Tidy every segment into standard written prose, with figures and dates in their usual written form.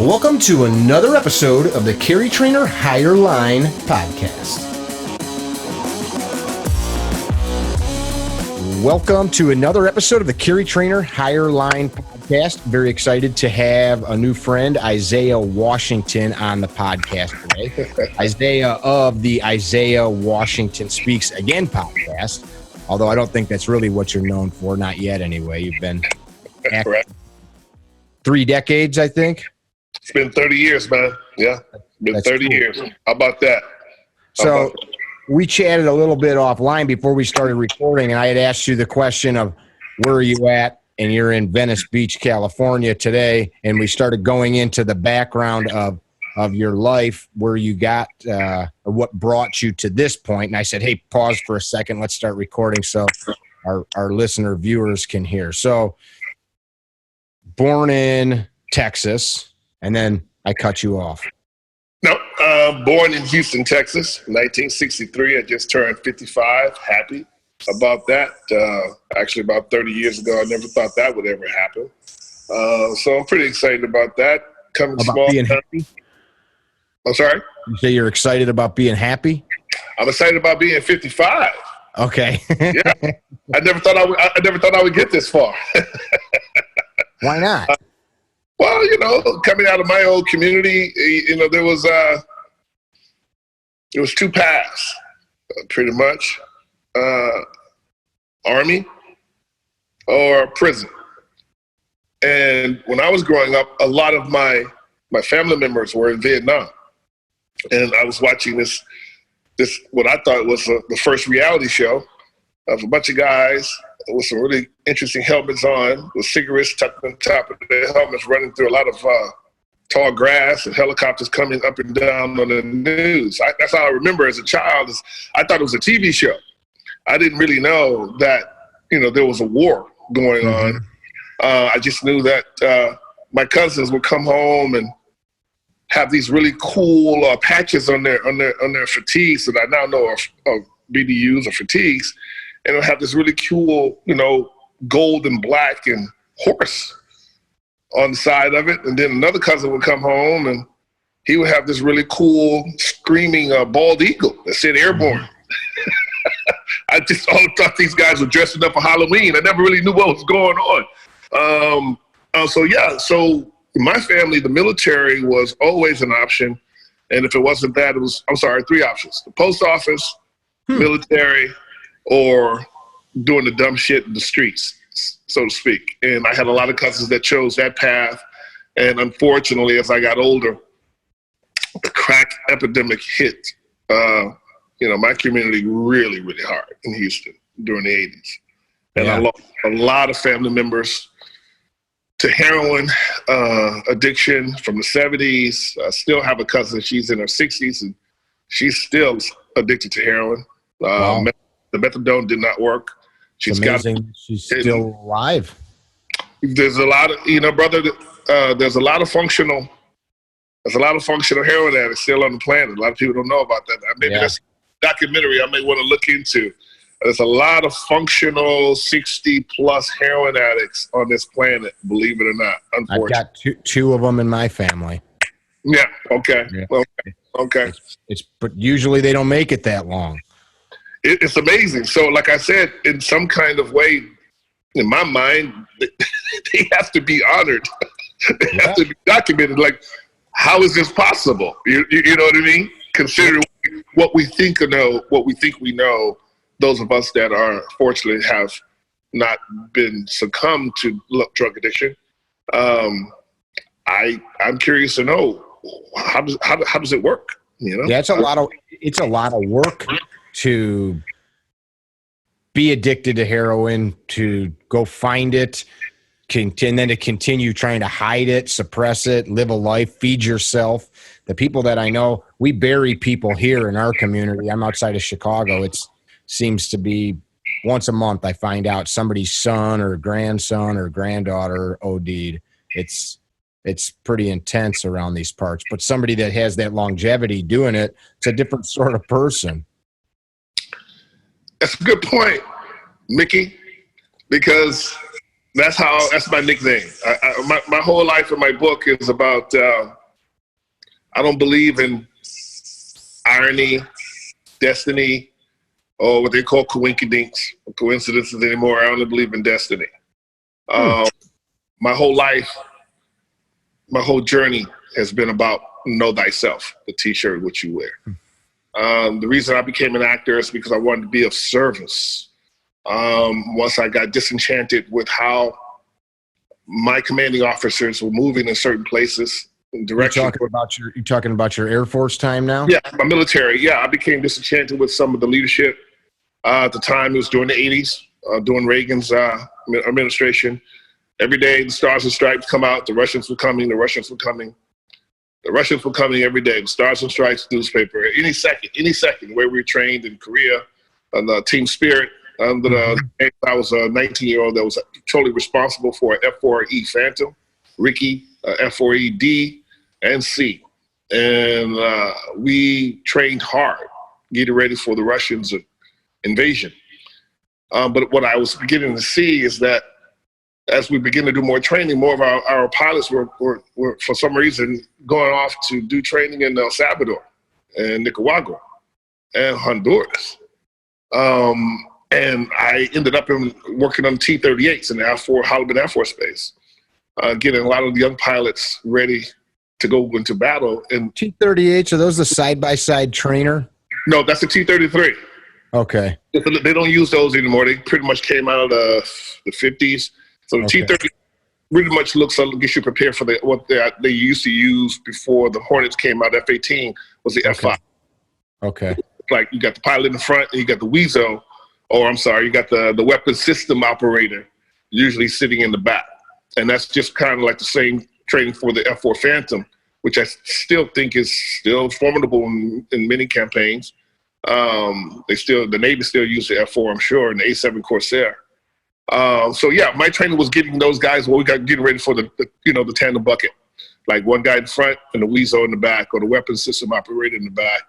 Welcome to another episode of the Carry Trainer Higher Line podcast. Welcome to another episode of the Carry Trainer Higher Line podcast. Very excited to have a new friend, Isaiah Washington, on the podcast today. Isaiah of the Isaiah Washington Speaks Again podcast, although I don't think that's really what you're known for, not yet anyway. You've been Correct. 3 decades, I think. It's been 30 years, man. Yeah, been That's 30 cool. years. How about that? So we chatted a little bit offline before we started recording, and I had asked you the question of where are you at, and you're in Venice Beach, California today, and we started going into the background of your life, where you got, or what brought you to this point. And I said, hey, pause for a second. Let's start recording so our listener viewers can hear. So born in Texas, and then I cut you off. No, born in Houston, Texas, 1963. I just turned 55. Happy about that. Actually, about 30 years ago, I never thought that would ever happen. So I'm pretty excited about that. Coming About small. being happy? I'm sorry? You say you're excited about being happy? I'm excited about being 55. Okay. Yeah, I never thought I would get this far. Why not? Well, coming out of my old community, there was 2 paths, pretty much, Army or prison. And when I was growing up, a lot of my family members were in Vietnam, and I was watching this what I thought was the first reality show of a bunch of guys with some really interesting helmets on, with cigarettes tucked on top of their helmets, running through a lot of tall grass and helicopters coming up and down on the news. That's how I remember as a child. I thought it was a TV show. I didn't really know that, there was a war going on. I just knew that my cousins would come home and have these really cool patches on their fatigues that I now know are BDUs or fatigues. And it'll have this really cool, gold and black and horse on the side of it. And then another cousin would come home and he would have this really cool screaming bald eagle that said airborne. I just all thought these guys were dressing up for Halloween. I never really knew what was going on. So in my family, the military was always an option. And if it wasn't that, it was, 3 options: the post office, military, or doing the dumb shit in the streets, so to speak. And I had a lot of cousins that chose that path. And unfortunately, as I got older, the crack epidemic hit, my community really, really hard in Houston during the 80s. And I lost a lot of family members to heroin addiction from the 70s. I still have a cousin, she's in her 60s, and she's still addicted to heroin. Wow. The methadone did not work. She's still alive. There's a lot of, brother. There's a lot of functional heroin addicts still on the planet. A lot of people don't know about that. Maybe that's a documentary I may want to look into. There's a lot of functional 60+ heroin addicts on this planet. Believe it or not. Unfortunately, I've got two of them in my family. Yeah. Okay. Yeah. Okay. But usually they don't make it that long. It's amazing. So, like I said, in some kind of way, in my mind, they have to be honored. They have to be documented. Like, how is this possible? You know what I mean? Considering what we think we know, those of us that are fortunately have not been succumbed to drug addiction. I'm curious to know how does it work? Yeah, it's a lot of work to be addicted to heroin, to go find it, and then to continue trying to hide it, suppress it, live a life, feed yourself. The people that I know, we bury people here in our community. I'm outside of Chicago. It seems to be once a month I find out somebody's son or grandson or granddaughter OD'd. It's pretty intense around these parts. But somebody that has that longevity doing it, it's a different sort of person. That's a good point, Mickey, because That's my nickname. My whole life in my book is about, I don't believe in irony, destiny, or what they call coinkydinks, or coincidences anymore. I only believe in destiny. My whole life, my whole journey has been about know thyself, the t-shirt which you wear. The reason I became an actor is because I wanted to be of service. Once I got disenchanted with how my commanding officers were moving in certain places in direction. You talking about your Air Force time now? Yeah, my military. Yeah, I became disenchanted with some of the leadership. At the time, it was during the 80s, during Reagan's administration. Every day, the Stars and Stripes come out. The Russians were coming. The Russians were coming. The Russians were coming every day. The Stars and Stripes newspaper. Any second, the way we were trained in Korea, and the team spirit. I was a 19-year-old that was totally responsible for F4E Phantom, Ricky, F4E-D, and C. And we trained hard, getting ready for the Russians' invasion. But what I was beginning to see is that as we begin to do more training, more of our pilots were, for some reason, going off to do training in El Salvador and Nicaragua and Honduras. And I ended up working on T-38s in the Hardheaded Air Force Base, getting a lot of the young pilots ready to go into battle. And T-38s, are those the side-by-side trainer? No, that's the T-33. Okay. They don't use those anymore. They pretty much came out of the 50s. So the T-30 really much gets you prepared for what they used to use before the Hornets came out. F-18 was the F-5. Okay. Like you got the pilot in the front and you got the Weasel, or I'm sorry, you got the weapon system operator usually sitting in the back. And that's just kind of like the same training for the F-4 Phantom, which I still think is still formidable in many campaigns. The Navy still uses the F-4, I'm sure, and the A-7 Corsair. So yeah, my training was getting those guys we got getting ready for the tandem bucket, like one guy in front and the Weasel in the back, or the weapon system operator in the back.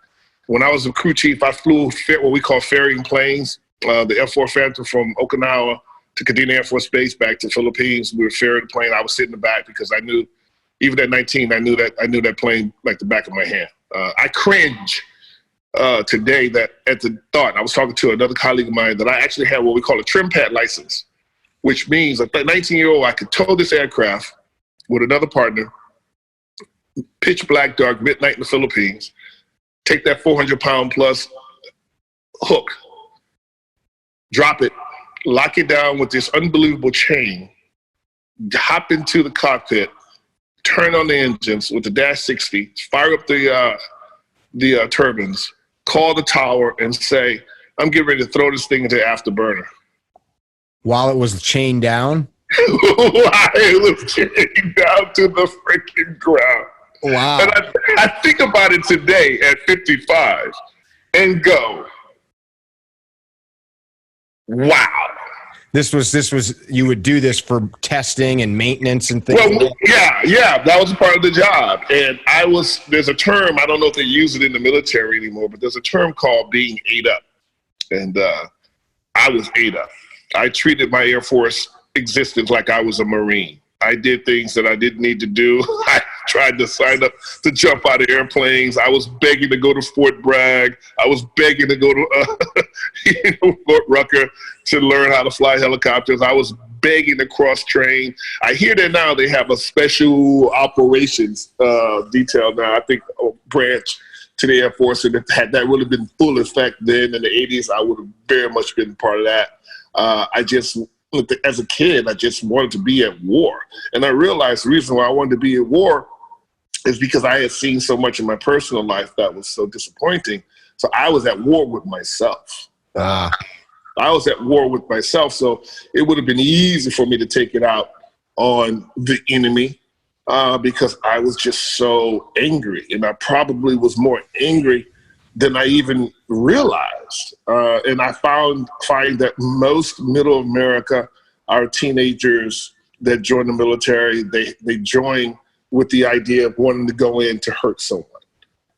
When I was a crew chief, I flew what we call ferrying planes, the F-4 Phantom from Okinawa to Kadena Air Force Base back to the Philippines. We were ferrying the plane. I was sitting in the back because I knew, even at 19, I knew that plane like the back of my hand. I cringe today at the thought. I was talking to another colleague of mine that I actually had what we call a trim pad license, which means a 19-year-old, I could tow this aircraft with another partner, pitch black, dark, midnight in the Philippines, take that 400-pound plus hook, drop it, lock it down with this unbelievable chain, hop into the cockpit, turn on the engines with the Dash 60, fire up the turbines, call the tower and say, I'm getting ready to throw this thing into afterburner. While it was chained down? While it was chained down to the freaking ground. Wow. And I think about it today at 55 and go, wow. This was you would do this for testing and maintenance and things. Well, yeah, that was a part of the job. And there's a term, I don't know if they use it in the military anymore, but there's a term called being ate up. And I was ate up. I treated my Air Force existence like I was a Marine. I did things that I didn't need to do. I tried to sign up to jump out of airplanes. I was begging to go to Fort Bragg. I was begging to go to Fort Rucker to learn how to fly helicopters. I was begging to cross-train. I hear that now they have a special operations detail now, I think, branch to the Air Force. And if had that really been full effect then in the 80s, I would have very much been part of that. As a kid, I just wanted to be at war. And I realized the reason why I wanted to be at war is because I had seen so much in my personal life that was so disappointing. So I was at war with myself. I was at war with myself. So it would have been easy for me to take it out on the enemy because I was just so angry. And I probably was more angry than I even realized. And I find that most middle America, our teenagers that join the military, they join with the idea of wanting to go in to hurt someone.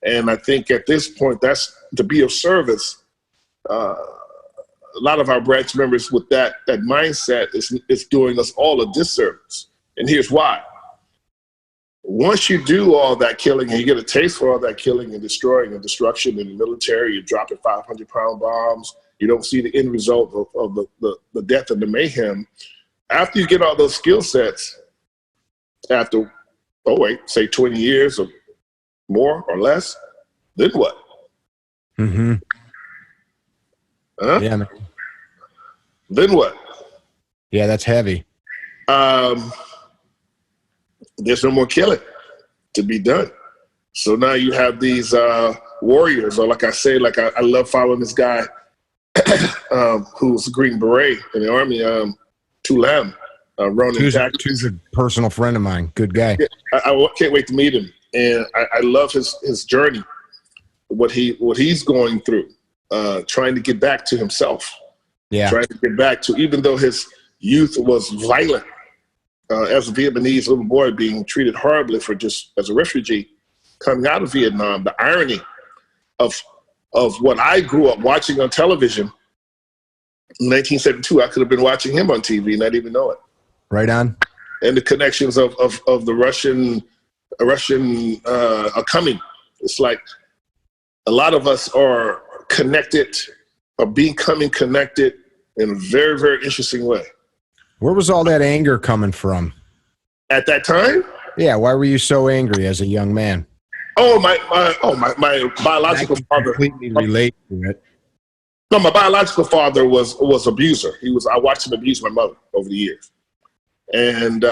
And I think at this point, that's to be of service. lot of our branch members with that mindset is doing us all a disservice. And here's why. Once you do all that killing and you get a taste for all that killing and destroying and destruction in the military, you're dropping 500-pound bombs, you don't see the end result of the death and the mayhem. After you get all those skill sets, after, say 20 years or more or less, then what? Mm-hmm. Huh? Yeah, man. Then what? Yeah, that's heavy. There's no more killing to be done. So now you have these warriors, or like I say, I love following this guy who's a Green Beret in the Army, Tulam, Ronan Jackson. Who's a personal friend of mine. Good guy. Yeah, I can't wait to meet him. And I love his journey, what he's going through, trying to get back to himself. Yeah. Trying to get back to, even though his youth was violent, as a Vietnamese little boy being treated horribly as a refugee coming out of Vietnam, the irony of what I grew up watching on television in 1972, I could have been watching him on TV and not even know it. Right on. And the connections of the Russian coming. It's like a lot of us are connected, are becoming connected in a very, very interesting way. Where was all that anger coming from? At that time? Yeah, why were you so angry as a young man? Oh, my biological father. Completely relate to it. No, my biological father was abuser. I watched him abuse my mother over the years. And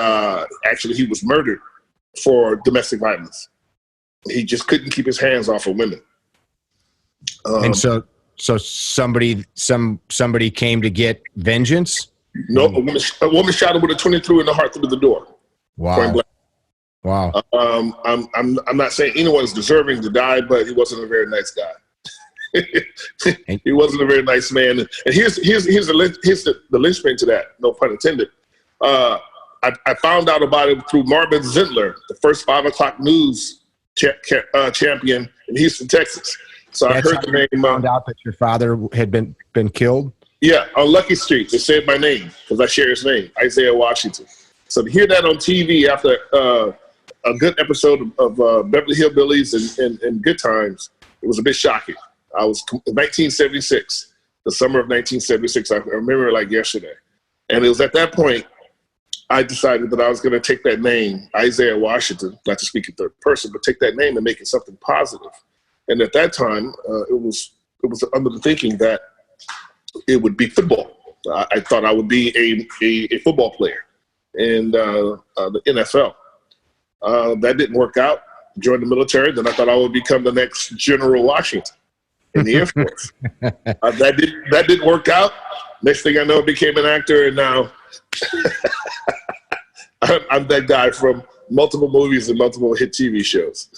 actually he was murdered for domestic violence. He just couldn't keep his hands off of women. And so somebody came to get vengeance? No, a woman shot him with a 22 in the heart through the door. Wow. Wow. I'm not saying anyone's deserving to die, but he wasn't a very nice guy. He wasn't a very nice man. And here's the linchpin to that. No pun intended. I found out about it through Marvin Zindler, the first 5 o'clock news champion in Houston, Texas. So I heard the name. Found out that your father had been killed. Yeah, on Lucky Street, they said my name because I share his name, Isaiah Washington. So to hear that on TV after a good episode of Beverly Hillbillies and Good Times, it was a bit shocking. I was 1976, the summer of 1976. I remember it like yesterday. And it was at that point I decided that I was going to take that name, Isaiah Washington, not to speak in third person, but take that name and make it something positive. And at that time, it was under the thinking that it would be football. I thought I would be a football player in the NFL. That didn't work out. Joined the military. Then I thought I would become the next General Washington in the Air Force. That didn't work out. Next thing I know, I became an actor, and now I'm that guy from multiple movies and multiple hit TV shows.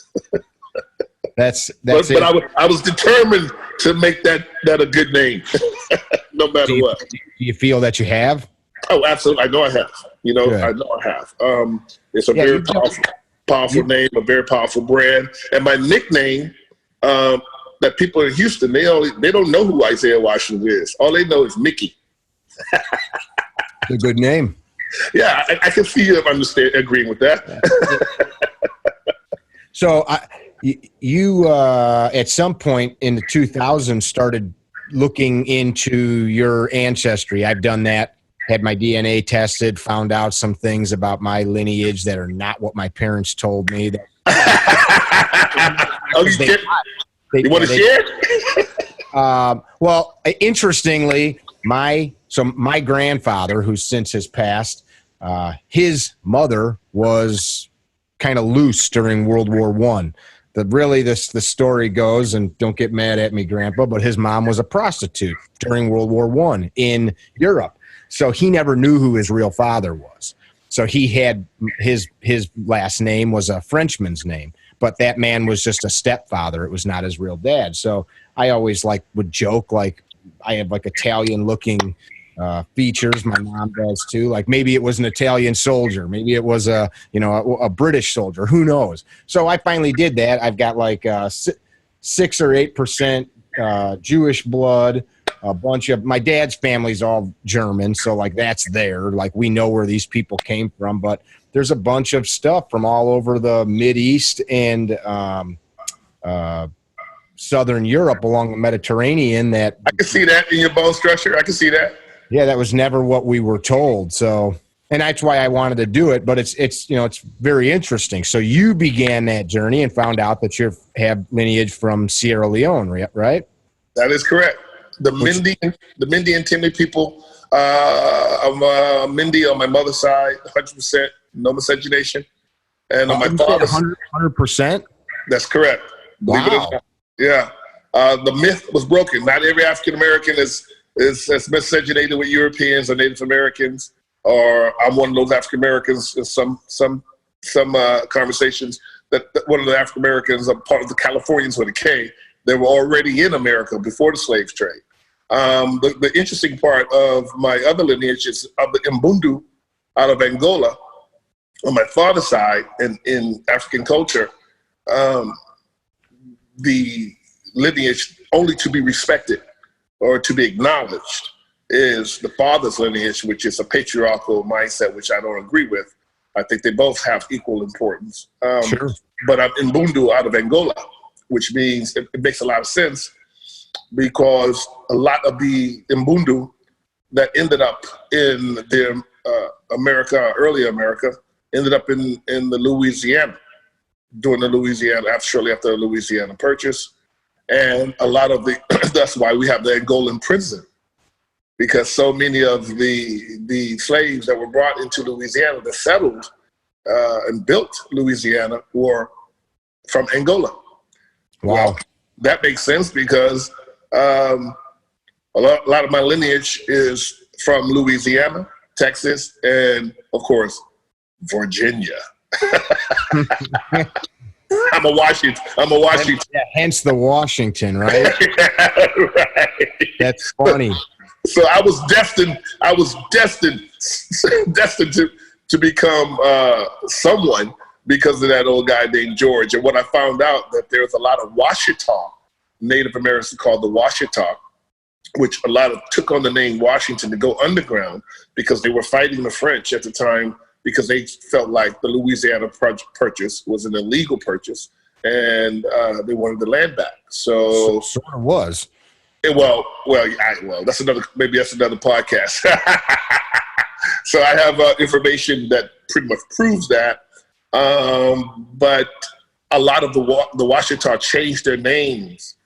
But I was determined to make that a good name, no matter what. Do you feel that you have? Oh, absolutely. I know I have. I know I have. It's a very powerful name, a very powerful brand. And my nickname, that people in Houston, they don't know who Isaiah Washington is. All they know is Mickey. It's a good name. Yeah, I can see you agreeing with that. So you at some point in the 2000s started looking into your ancestry. I've done that, had my DNA tested, found out some things about my lineage that are not what my parents told me. You want to share? Well, interestingly, my grandfather, who since has passed, his mother was kind of loose during World War I. The story goes, and don't get mad at me, Grandpa, but his mom was a prostitute during World War I in Europe. So he never knew who his real father was. So he had his last name was a Frenchman's name, but that man was just a stepfather. It was not his real dad. So I always would joke I have Italian looking features. My mom does too. Maybe it was an Italian soldier. Maybe it was a British soldier. Who knows? So I finally did that. I've got 6 or 8% Jewish blood, a bunch of my dad's family's all German, so like that's there. Like we know where these people came from, but there's a bunch of stuff from all over the Mideast and Southern Europe along the Mediterranean that I can see that in your bone structure. I can see that. Yeah, that was never what we were told. So, and that's why I wanted to do it. But it's you know, it's very interesting. So you began that journey and found out that you have lineage from Sierra Leone, right? That is correct. The Mindi and Timmy people. I'm Mindi on my mother's side, 100%, no miscegenation, and on my father's 100%. That's correct. Believe it or not. Yeah. The myth was broken. Not every African American is miscegenated with Europeans or Native Americans, or I'm one of those African Americans in some conversations that one of the African Americans are part of the Californians with a K. They were already in America before the slave trade. The interesting part of my other lineage is of the Mbundu out of Angola on my father's side, and in African culture, the lineage only to be respected or to be acknowledged is the father's lineage, which is a patriarchal mindset, which I don't agree with. I think they both have equal importance. Sure. But I'm Mbundu out of Angola, which means it makes a lot of sense because a lot of the Mbundu that ended up in the early America, ended up in the Louisiana, during the Louisiana, shortly after the Louisiana Purchase. And a lot of that's why we have the Angolan prison, because so many of the slaves that were brought into Louisiana that settled and built Louisiana were from Angola. Wow. Well, that makes sense because a lot of my lineage is from Louisiana, Texas, and of course, Virginia. I'm a Washington. Yeah, hence the Washington, right? Right. That's funny. So I was destined to become someone because of that old guy named George. And when I found out that there's a lot of Washita Native Americans called the Washita, which a lot of took on the name Washington to go underground because they were fighting the French at the time, because they felt like the Louisiana Purchase was an illegal purchase, and they wanted the land back. So sort of was. Well, that's another podcast. So I have information that pretty much proves that. But a lot of the Washita changed their names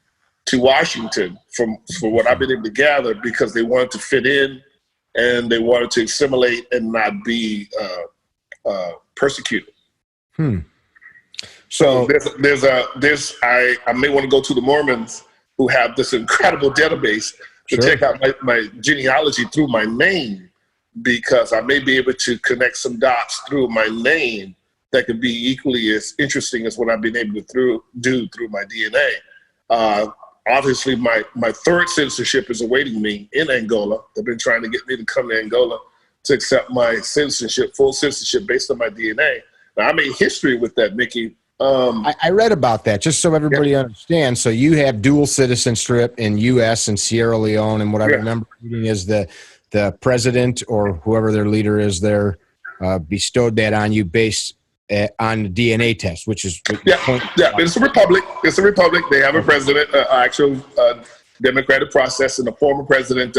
to Washington from what I've been able to gather, because they wanted to fit in and they wanted to assimilate and not be persecuted. So I may want to go to the Mormons, who have this incredible database to check out my genealogy through my name, because I may be able to connect some dots through my name that could be equally as interesting as what I've been able to do through my DNA. Obviously, my third citizenship is awaiting me in Angola. They've been trying to get me to come to Angola to accept my citizenship, full citizenship based on my DNA. Now, I made history with that, Mickey. I read about that, just so everybody understands. So you have dual citizenship in U.S. and Sierra Leone, and what I remember reading is the president or whoever their leader is there bestowed that on you based on the DNA test, which is it's a republic. It's a republic. They have a president, actual democratic process, and the former president,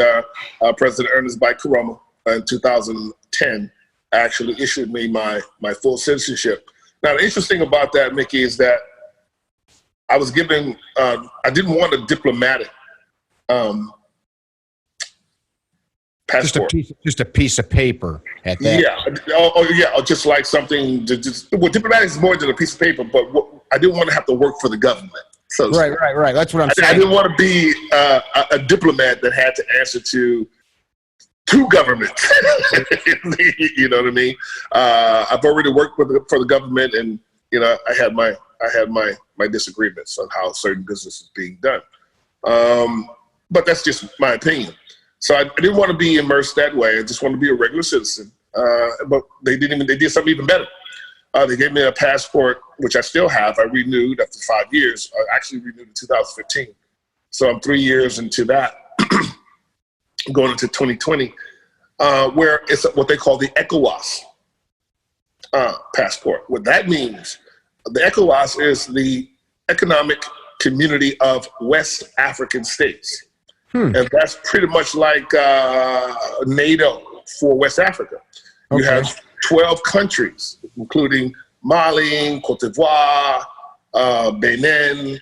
President Ernest Bai Koroma, in 2010, actually issued me my full citizenship. Now, the interesting about that, Mickey, is that I was given, I didn't want a diplomatic passport. Just a piece of paper at that. Yeah. Just like something, diplomatic is more than a piece of paper, but I didn't want to have to work for the government. So Right. That's what I'm saying. I didn't want to be a diplomat that had to answer to two governments. You know what I mean? I've already worked for the government, and I had my disagreements on how certain business is being done. But that's just my opinion. So I didn't want to be immersed that way. I just wanted to be a regular citizen. But they did something even better. They gave me a passport, which I still have. I renewed after 5 years. I actually renewed in 2015. So I'm 3 years into that. going into 2020, where it's what they call the ECOWAS passport. What that means, the ECOWAS is the Economic Community of West African States. And that's pretty much like NATO for West Africa. You have 12 countries, including Mali, Cote d'Ivoire, Benin,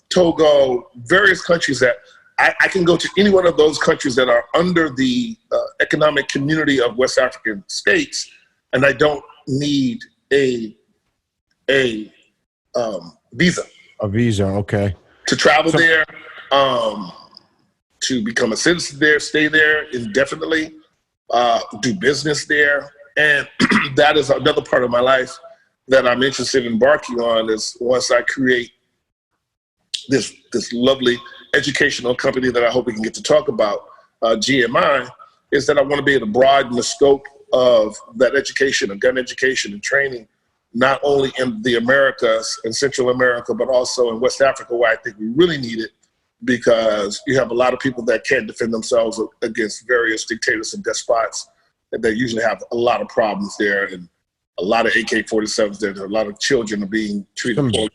Togo, various countries that I can go to any one of those countries that are under the Economic Community of West African States, and I don't need a visa. A visa, okay. To travel there, to become a citizen there, stay there indefinitely, do business there. And that is another part of my life that I'm interested in embarking on, is once I create this lovely educational company that I hope we can get to talk about, GMI, is that I want to be able to broaden the scope of that education and gun education and training, not only in the Americas and Central America, but also in West Africa, where I think we really need it, because you have a lot of people that can't defend themselves against various dictators and despots, and they usually have a lot of problems there, and a lot of AK-47s there. A lot of children are being treated poorly.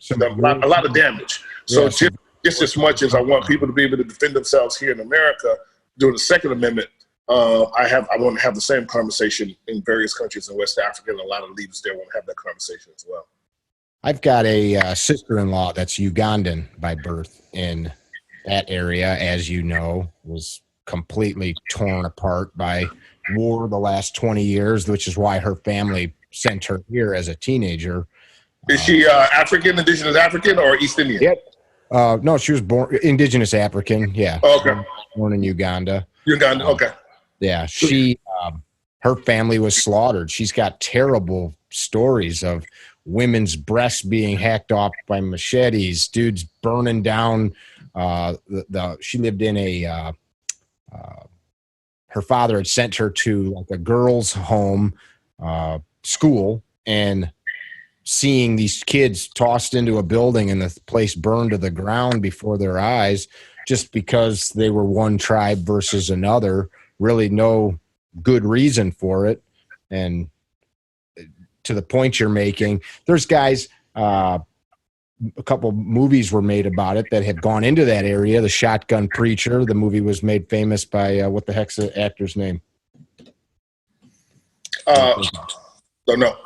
A lot of damage. So just as much as I want people to be able to defend themselves here in America during the Second Amendment, I want to have the same conversation in various countries in West Africa, and a lot of leaders there want to have that conversation as well. I've got a sister-in-law that's Ugandan by birth, in that area, as you know, was completely torn apart by war the last 20 years, which is why her family sent her here as a teenager. Is she African, indigenous African, or East Indian? Yep. No, she was born indigenous African. Yeah. Oh, okay. Born in Uganda. Uganda. Okay. Yeah. She, her family was slaughtered. She's got terrible stories of women's breasts being hacked off by machetes, dudes burning down. She lived in a, her father had sent her to like a girls' home school, and seeing these kids tossed into a building and the place burned to the ground before their eyes, just because they were one tribe versus another, really no good reason for it. And to the point you're making, there's guys, a couple movies were made about it that had gone into that area. The Shotgun Preacher, the movie was made famous by what the heck's the actor's name? Don't know.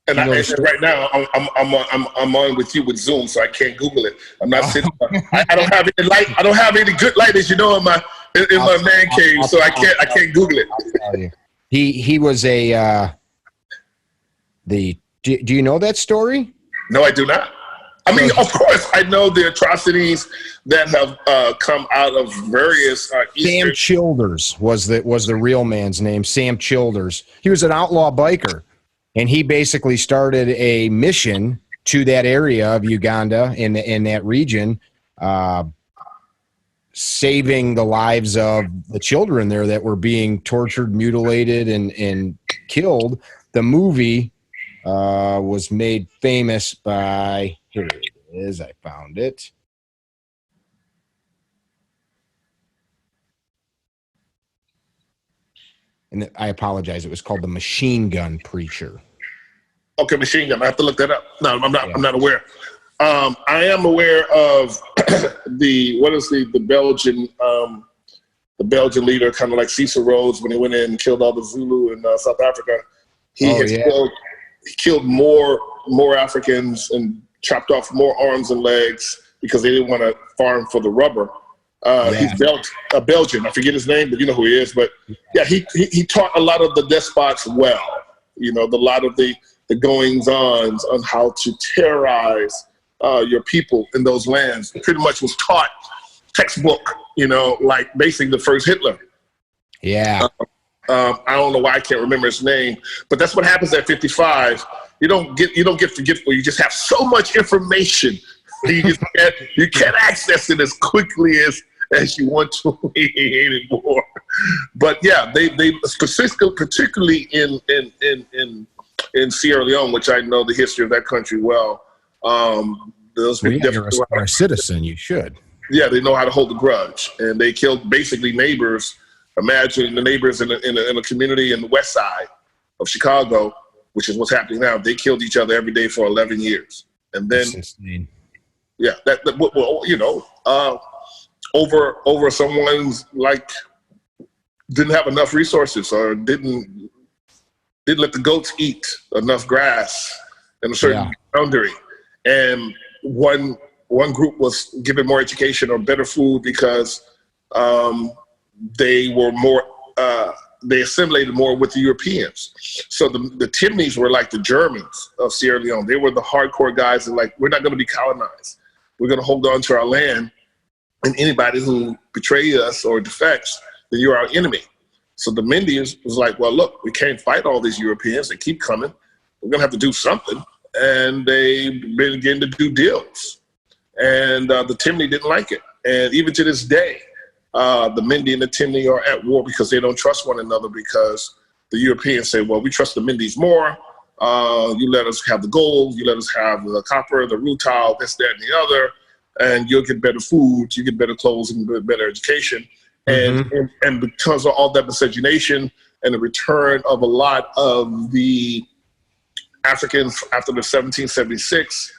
And right now, I'm on with you with Zoom, so I can't Google it. I'm not sitting. I don't have any light. I don't have any good light, as you know, in my man cave, so I can't Google it. I'll tell you. He was a do you know that story? No, I do not. I mean, of course, I know the atrocities that have come out of various Sam Childers was the real man's name. Sam Childers. He was an outlaw biker, and he basically started a mission to that area of Uganda in that region, saving the lives of the children there that were being tortured, mutilated, and killed. The movie was made famous by, here it is, I found it. And I apologize, it was called The Machine Gun Preacher. Okay, Machine Gun. I have to look that up. No, I'm not. Yeah. I'm not aware. I am aware of the Belgian leader, kind of like Cecil Rhodes, when he went in and killed all the Zulu in South Africa. He killed more Africans and chopped off more arms and legs because they didn't want to farm for the rubber. He's a Belgian. I forget his name, but you know who he is. But yeah, he taught a lot of the despots well. You know, a lot of the goings-ons on how to terrorize your people in those lands. Pretty much was taught textbook. You know, like basically the first Hitler. Yeah. I don't know why I can't remember his name, but that's what happens at 55. You don't get forgetful. You just have so much information. You can't access it as quickly as you want to anymore. But yeah, they specifically, particularly in Sierra Leone, which I know the history of that country well. You're a citizen. You should. Yeah, they know how to hold a grudge, and they killed basically neighbors. Imagine the neighbors in a community in the west side of Chicago, which is what's happening now. They killed each other every day for 11 years. And then, yeah, over someone's like didn't have enough resources or didn't let the goats eat enough grass in a certain boundary. And one group was given more education or better food because they were more, they assimilated more with the Europeans. So the Timneys were like the Germans of Sierra Leone. They were the hardcore guys that like, we're not going to be colonized. We're going to hold on to our land. And anybody who betrays us or defects, then you're our enemy. So the Mindians was like, well, look, we can't fight all these Europeans. They keep coming. We're going to have to do something. And they began to do deals. And the Timney didn't like it. And even to this day, the Mindi and the Timney are at war because they don't trust one another, because the Europeans say, well, we trust the Mindis more. You let us have the gold. You let us have the copper, the rutile, this, that, and the other. And you'll get better food. You get better clothes and better education. Mm-hmm. And because of all that miscegenation and the return of a lot of the Africans after the 1776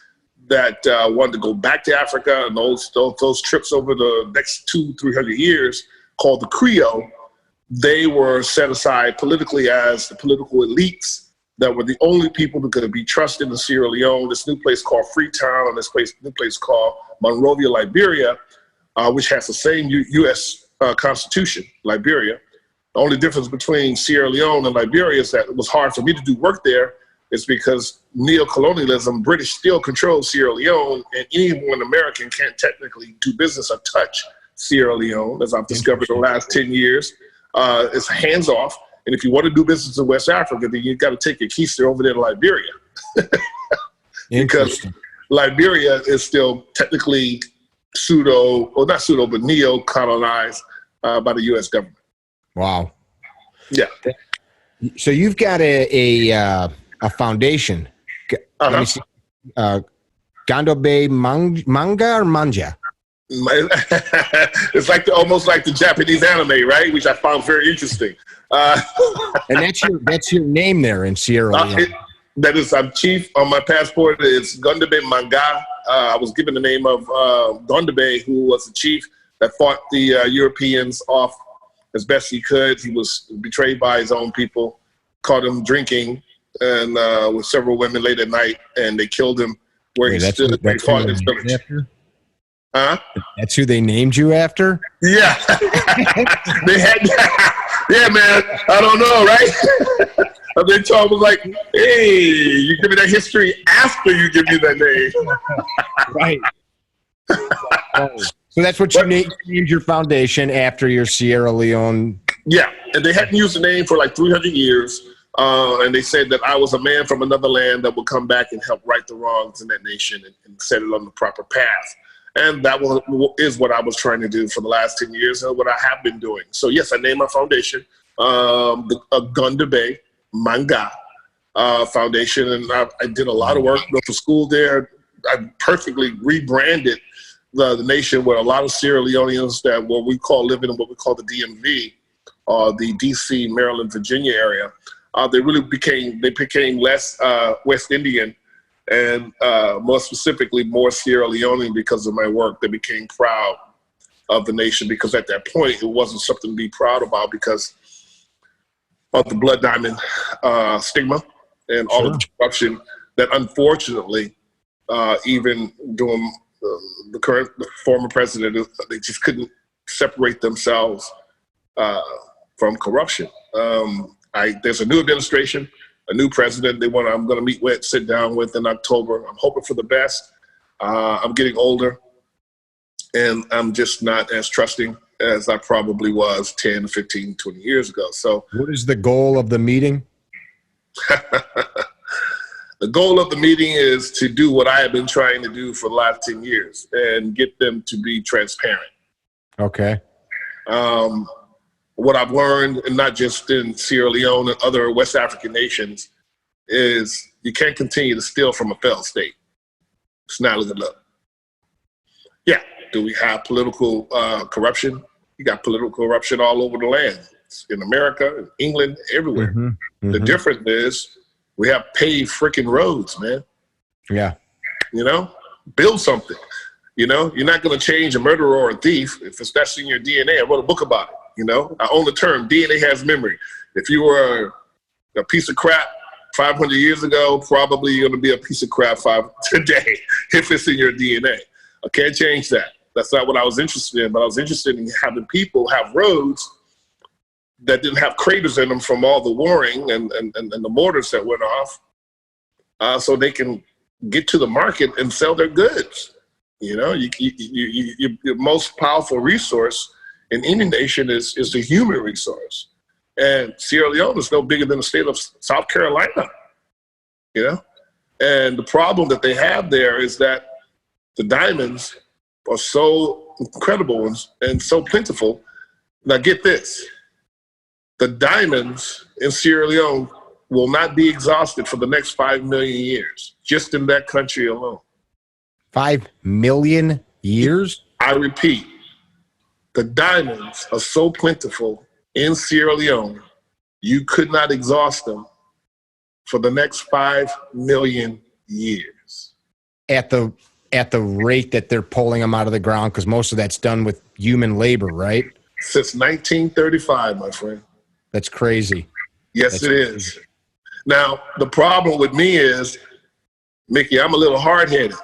that wanted to go back to Africa, and those trips over the next 200-300 years, called the Creole, they were set aside politically as the political elites that were the only people who could be trusted in Sierra Leone, this new place called Freetown, and this new place called Monrovia, Liberia, which has the same U.S. Constitution, Liberia. The only difference between Sierra Leone and Liberia is that it was hard for me to do work there. It's because neo-colonialism, British still controls Sierra Leone, and anyone American can't technically do business or touch Sierra Leone, as I've discovered in the last 10 years. It's hands off. And if you want to do business in West Africa, then you've got to take your keister over there to Liberia. Because Liberia is still technically but neo-colonized by the U.S. government. Wow. Yeah. So you've got a foundation. Let me see. Gandobe manga or manja? It's like almost like the Japanese anime, right? Which I found very interesting. And that's your name there in Sierra Leone. I'm chief on my passport. It's Gandobe Manga. I was given the name of Gandobe, who was the chief that fought the Europeans off as best he could. He was betrayed by his own people, caught him drinking and with several women late at night, and they killed him where he stood. They fought in his village. Huh? That's who they named you after? Yeah. They had, yeah, man. I don't know, right? And then Tom was like, hey, you give me that history after you give me that name. Right. So that's what you named your foundation after your Sierra Leone. Yeah, and they hadn't used the name for like 300 years. And they said that I was a man from another land that would come back and help right the wrongs in that nation and set it on the proper path. And that is what I was trying to do for the last 10 years and what I have been doing. So yes, I named my foundation the Gandobe Manga Foundation. And I did a lot of work, built a school there. I perfectly rebranded the nation with a lot of Sierra Leoneans that what we call living in what we call the DMV, the DC, Maryland, Virginia area. They became less West Indian and more specifically more Sierra Leonean because of my work. They became proud of the nation because at that point it wasn't something to be proud about because of the blood diamond stigma and all of the corruption that unfortunately even during the former president, they just couldn't separate themselves from corruption. There's a new administration, a new president I'm going to meet with, sit down with in October. I'm hoping for the best. I'm getting older, and I'm just not as trusting as I probably was 10, 15, 20 years ago. So what is the goal of the meeting? The goal of the meeting is to do what I have been trying to do for the last 10 years and get them to be transparent. Okay. What I've learned, and not just in Sierra Leone and other West African nations, is you can't continue to steal from a failed state. It's not a good look. Yeah, Do we have political corruption? You got political corruption all over the land. It's in America, in England, everywhere. The difference is we have paved freaking roads, man. Yeah. You know, build something. You know, you're not going to change a murderer or a thief if that's in your DNA. I wrote a book about it. You know, I own the term DNA has memory. If you were a piece of crap 500 years ago, probably you're going to be a piece of crap today if it's in your DNA. I can't change that. That's not what I was interested in, but I was interested in having people have roads that didn't have craters in them from all the warring and the mortars that went off, so they can get to the market and sell their goods. You know, your most powerful resource in any nation is the human resource. And Sierra Leone is no bigger than the state of South Carolina, you know? And the problem that they have there is that the diamonds are so incredible and so plentiful. Now get this, the diamonds in Sierra Leone will not be exhausted for the next 5 million years, just in that country alone. 5 million years? I repeat, the diamonds are so plentiful in Sierra Leone, you could not exhaust them for the next 5 million years. At the rate that they're pulling them out of the ground, because most of that's done with human labor, right? Since 1935, my friend. That's crazy. Yes, it is. Now, the problem with me is, Mickey, I'm a little hard-headed.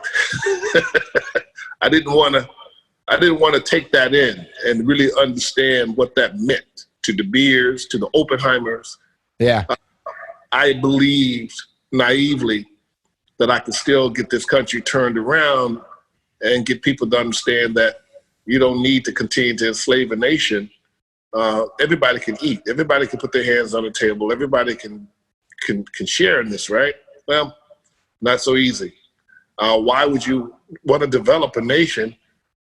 I didn't want to take that in and really understand what that meant to De Beers, to the Oppenheimers. Yeah. I believed naively that I could still get this country turned around and get people to understand that you don't need to continue to enslave a nation. Everybody can eat. Everybody can put their hands on the table. Everybody can share in this, right? Well, not so easy. Why would you want to develop a nation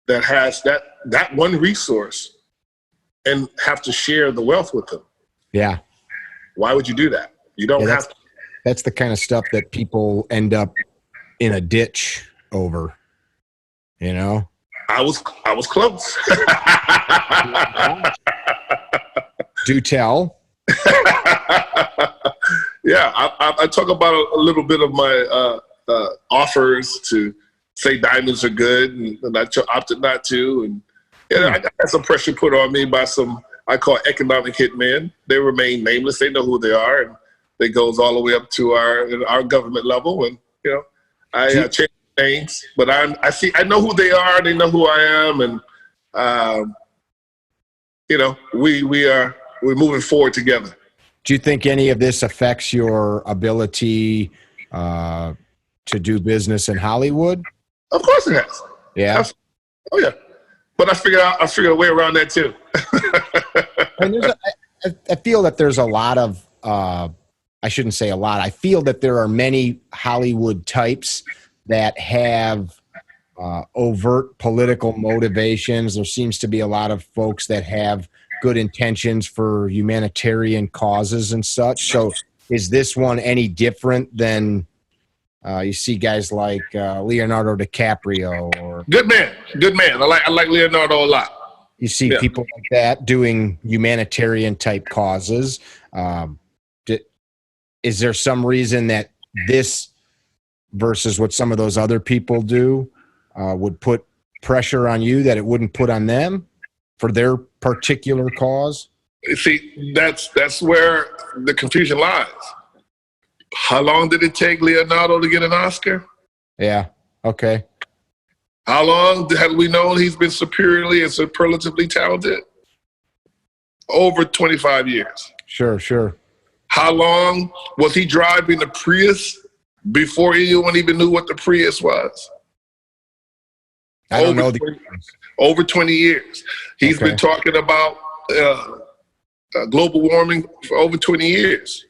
that has that one resource and have to share the wealth with them? Yeah. Why would you do that? You don't have to. That's the kind of stuff that people end up in a ditch over, you know? I was close. Do tell. Yeah, I talk about a little bit of my offers to say diamonds are good, and I opted not to. And I got some pressure put on me by some I call economic hitmen. They remain nameless. They know who they are, and it goes all the way up to our government level. And you know, I change names, but I know who they are. They know who I am, and you know, we're moving forward together. Do you think any of this affects your ability to do business in Hollywood? Of course it has. Yeah. Oh yeah. But I figured a way around that too. And I feel that there's a lot of I shouldn't say a lot. I feel that there are many Hollywood types that have overt political motivations. There seems to be a lot of folks that have good intentions for humanitarian causes and such. So is this one any different than you see guys like Leonardo DiCaprio or good man. I like Leonardo a lot. You see people like that doing humanitarian type causes. Is there some reason that this versus what some of those other people do would put pressure on you that it wouldn't put on them for their particular cause? See, that's where the confusion lies. How long did it take Leonardo to get an Oscar? Yeah. Okay. How long have we known he's been superiorly and superlatively talented? Over 25 years. Sure. How long was he driving the Prius before anyone even knew what the Prius was? I don't know. Over 20 years. He's been talking about global warming for over 20 years.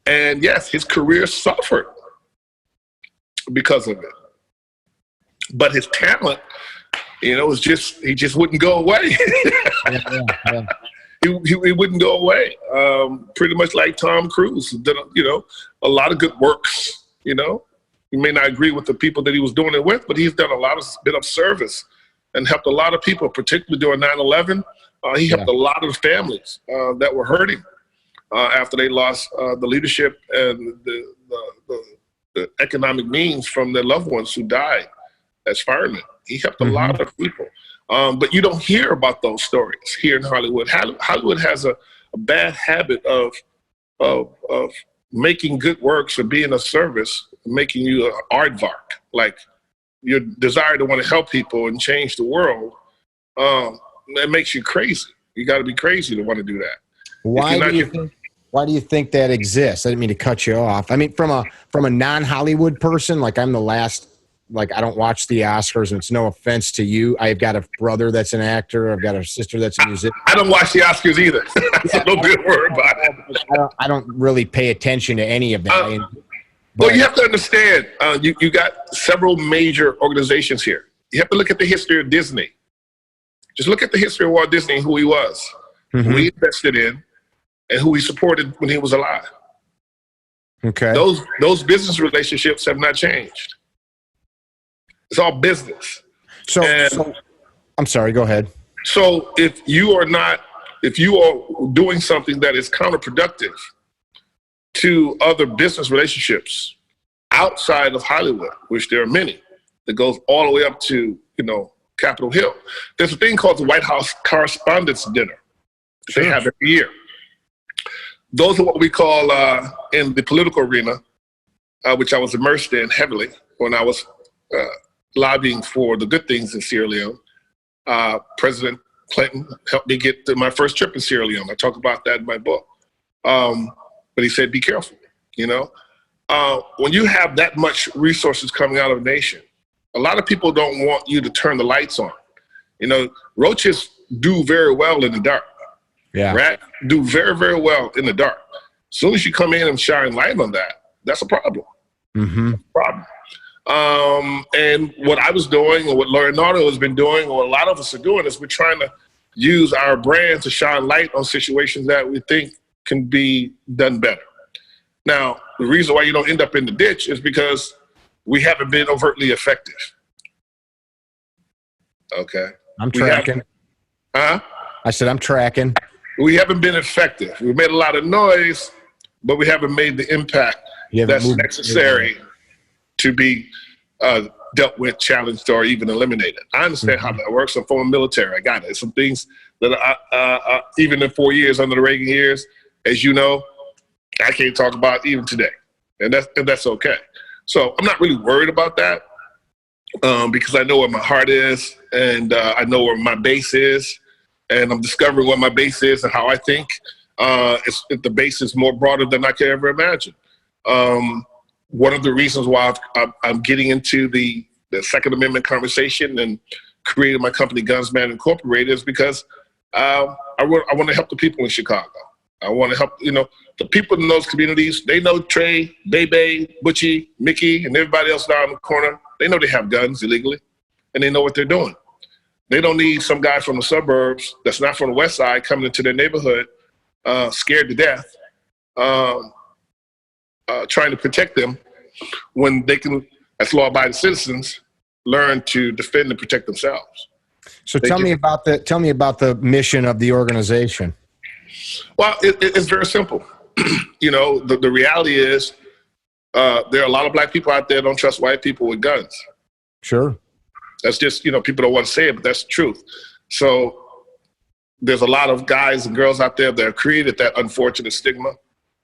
And yes, his career suffered because of it. But his talent, you know, he just wouldn't go away. Yeah. He wouldn't go away. Pretty much like Tom Cruise, did, you know, a lot of good works, you know. You may not agree with the people that he was doing it with, but he's done a lot of bit of service and helped a lot of people, particularly during 9/11. He helped a lot of families that were hurting after they lost the leadership and the economic means from their loved ones who died as firemen. He helped a lot of people. But you don't hear about those stories here in Hollywood. Hollywood has a bad habit of making good works or being of service, making you an aardvark, like your desire to want to help people and change the world. It makes you crazy. You got to be crazy to want to do that. Why do you think that exists? I didn't mean to cut you off. I mean, from a non-Hollywood person, like I'm the last. Like, I don't watch the Oscars, and it's no offense to you. I've got a brother that's an actor. I've got a sister that's a musician. I don't watch the Oscars either. So don't be worried about it. I don't really pay attention to any of that. Well, you have to understand, you got several major organizations here. You have to look at the history of Disney. Just look at the history of Walt Disney and who he was, who he invested in, and who he supported when he was alive. Okay. Those business relationships have not changed. It's all business. So I'm sorry, go ahead. So if you are doing something that is counterproductive to other business relationships outside of Hollywood, which there are many, that goes all the way up to, Capitol Hill. There's a thing called the White House Correspondents' Dinner. They have every year. Those are what we call, in the political arena, which I was immersed in heavily when I was lobbying for the good things in Sierra Leone. President Clinton helped me get to my first trip in Sierra Leone. I talk about that in my book. But he said, be careful, When you have that much resources coming out of a nation, a lot of people don't want you to turn the lights on. Roaches do very well in the dark. Yeah. Rats do very, very well in the dark. As soon as you come in and shine light on that, that's a problem. That's a problem. And what I was doing, or what Leonardo has been doing, or what a lot of us are doing, is we're trying to use our brand to shine light on situations that we think can be done better. Now, the reason why you don't end up in the ditch is because we haven't been overtly effective. Okay. I'm tracking. I said I'm tracking. We haven't been effective. We've made a lot of noise, but we haven't made the impact that's necessary to be dealt with, challenged, or even eliminated. I understand how that works. I'm from the military. I got it. Some things that I even in 4 years under the Reagan years, as you know, I can't talk about even today, and that's okay. So I'm not really worried about that because I know where my heart is, and I know where my base is, and I'm discovering what my base is and how I think. The base is more broader than I could ever imagine. One of the reasons why I'm getting into the Second Amendment conversation and created my company Gunsman Incorporated is because I want to help the people in Chicago. I want to help, the people in those communities. They know Trey, Bebe, Butchie, Mickey, and everybody else down the corner. They know they have guns illegally, and they know what they're doing. They don't need some guy from the suburbs that's not from the West Side coming into their neighborhood scared to death, trying to protect them when they can, as law-abiding citizens, learn to defend and protect themselves. So tell me about the mission of the organization. Well, it's very simple. The reality is there are a lot of black people out there that don't trust white people with guns. Sure. That's just, people don't want to say it, but that's the truth. So there's a lot of guys and girls out there that have created that unfortunate stigma.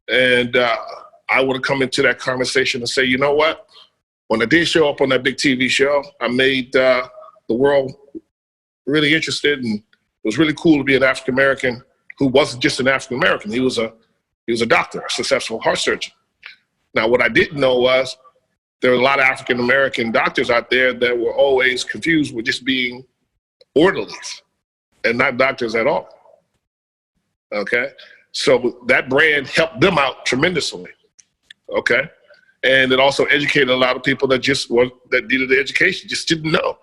And I want to come into that conversation and say, you know what? When I did show up on that big TV show, I made the world really interested, and it was really cool to be an African-American who wasn't just an African-American. He was a doctor, a successful heart surgeon. Now, what I didn't know was there were a lot of African-American doctors out there that were always confused with just being orderlies and not doctors at all. Okay? So that brand helped them out tremendously. Okay? And it also educated a lot of people that needed the education, just didn't know.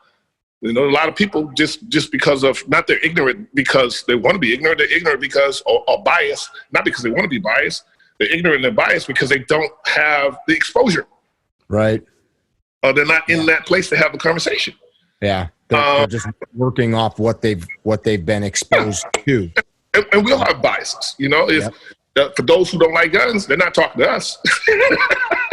A lot of people just because of, not they're ignorant because they want to be ignorant, they're ignorant because, or biased, not because they want to be biased, they're ignorant and they're biased because they don't have the exposure. Right. Or they're not in that place to have the conversation. Yeah. They're just working off what they've been exposed to. And we all have biases, you know. For those who don't like guns, they're not talking to us.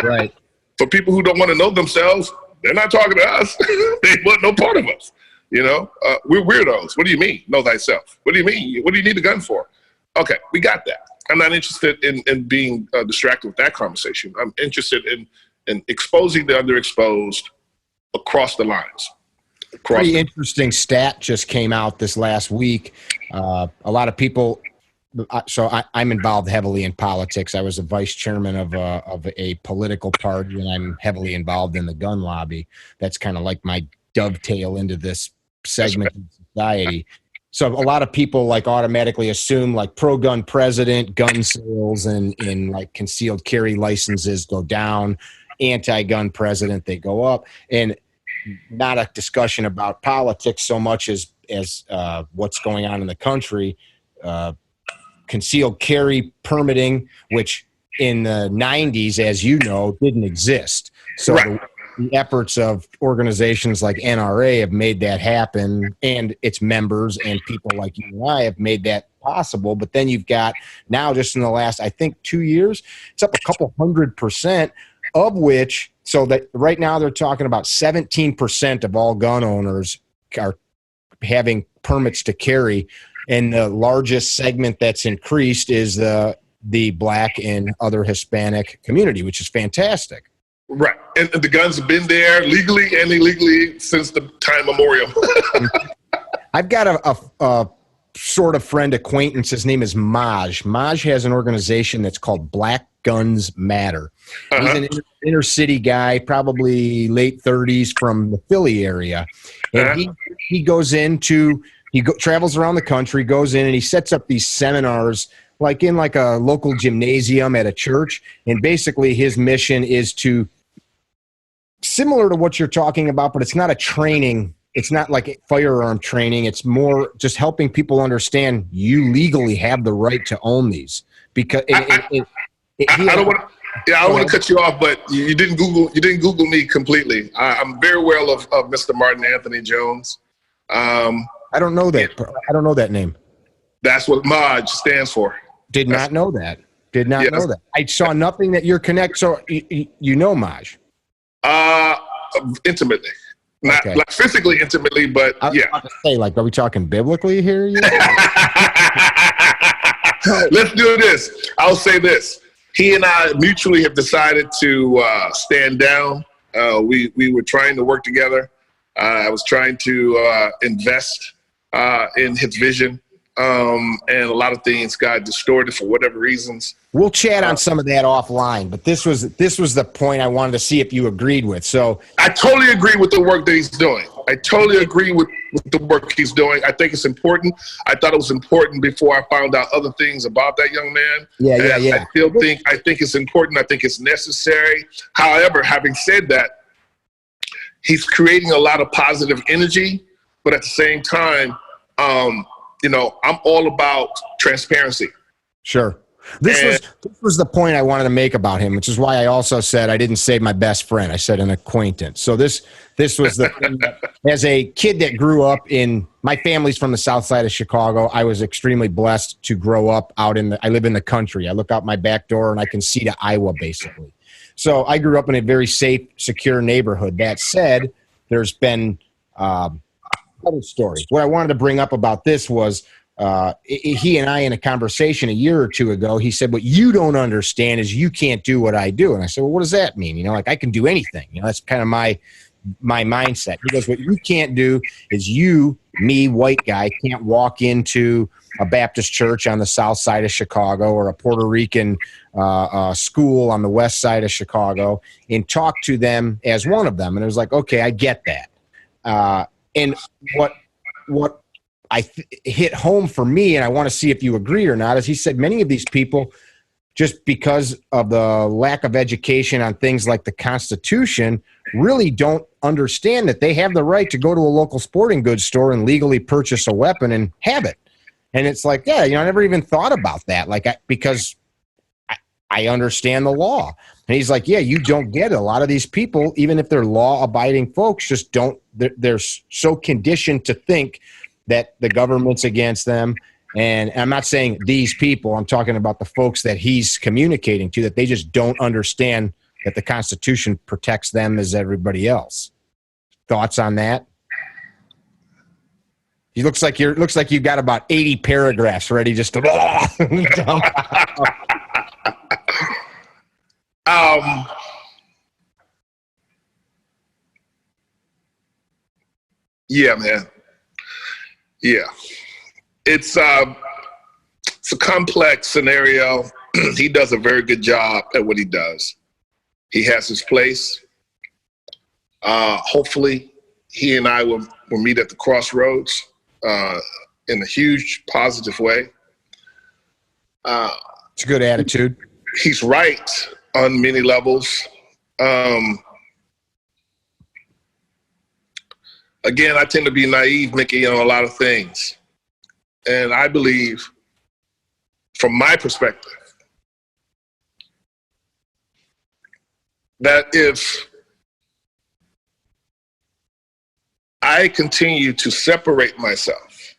Right. For people who don't want to know themselves, they're not talking to us. They want no part of us. You know, we're weirdos. What do you mean, know thyself? What do you mean? What do you need a gun for? Okay, we got that. I'm not interested in being distracted with that conversation. I'm interested in exposing the underexposed across the lines. Pretty interesting stat just came out this last week. A lot of people. So I'm involved heavily in politics. I was a vice chairman of a political party, and I'm heavily involved in the gun lobby. That's kind of like my dovetail into this segment of society. So a lot of people like automatically assume like pro-gun president, gun sales and like concealed carry licenses go down, anti-gun president, they go up, and not a discussion about politics so much as what's going on in the country. Concealed carry permitting, which in the 90s, as you know, didn't exist. So the efforts of organizations like NRA have made that happen, and its members and people like you and I have made that possible. But then you've got now, just in the last, I think, 2 years, it's up a couple 100%, of which, so that right now they're talking about 17% of all gun owners are having permits to carry. And the largest segment that's increased is the Black and other Hispanic community, which is fantastic. Right. And the guns have been there legally and illegally since the time memorial. I've got a sort of friend acquaintance. His name is Maj. Maj has an organization that's called Black Guns Matter. He's an inner city guy, probably late 30s from the Philly area. And he goes into... He travels around the country, goes in, and he sets up these seminars like in like a local gymnasium at a church. And basically his mission is to, similar to what you're talking about, but it's not a training. It's not like firearm training. It's more just helping people understand you legally have the right to own these. Because I don't want to cut you off, but you didn't Google me completely. I'm very well of Mr. Martin Anthony Jones. I don't know that. I don't know that name. That's what Maj stands for. Did not know that. Know that. I saw nothing that you're connected. So you know Maj? Intimately. Not like physically intimately, but I was about to say, like, are we talking biblically here? Let's do this. I'll say this. He and I mutually have decided to stand down. We were trying to work together. I was trying to invest in his vision, and a lot of things got distorted for whatever reasons. We'll chat on some of that offline, but this was the point I wanted to see if you agreed with. So I totally agree with the work that he's doing. I totally agree with the work he's doing. I think it's important. I thought it was important before I found out other things about that young man. Yeah. I think it's important. I think it's necessary. However, having said that, he's creating a lot of positive energy, but at the same time, I'm all about transparency. Sure. This was the point I wanted to make about him, which is why I also said I didn't say my best friend. I said an acquaintance. So this was the thing that, as a kid that grew up my family's from the south side of Chicago. I was extremely blessed to grow up I live in the country. I look out my back door and I can see to Iowa basically. So I grew up in a very safe, secure neighborhood. That said, there's been other stories. What I wanted to bring up about this was he and I, in a conversation a year or two ago, he said, what you don't understand is you can't do what I do. And I said, well, what does that mean? Like I can do anything. That's kind of my mindset. He goes, what you can't do is me, white guy, can't walk into a Baptist church on the south side of Chicago or a Puerto Rican school on the west side of Chicago and talk to them as one of them. And it was like, okay, I get that. And what hit home for me, and I want to see if you agree or not, is he said many of these people, just because of the lack of education on things like the Constitution, really don't understand that they have the right to go to a local sporting goods store and legally purchase a weapon and have it. And it's like, I never even thought about that. Because I understand the law. And he's like, yeah, you don't get it. A lot of these people, even if they're law-abiding folks, just don't, they're so conditioned to think that the government's against them. And I'm not saying these people, I'm talking about the folks that he's communicating to, that they just don't understand that the Constitution protects them as everybody else. Thoughts on that? He looks like you've got about 80 paragraphs ready just to dump out. Yeah, man. Yeah. It's a complex scenario. He does a very good job at what he does. He has his place. Hopefully, he and I will meet at the crossroads in a huge positive way. It's a good attitude. He's right on many levels. Again, I tend to be naive, Mickey, on a lot of things. And I believe, from my perspective, that if I continue to separate myself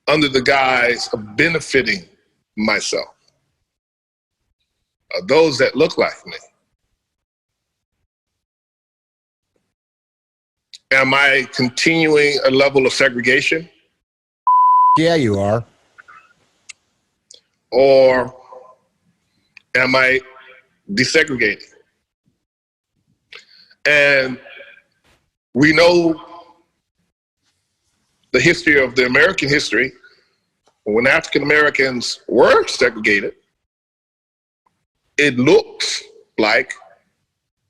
under the guise of benefiting myself, or those that look like me, am I continuing a level of segregation? Yeah, you are. Or am I desegregating? And we know the history of the American history. When African Americans were segregated, it looks like,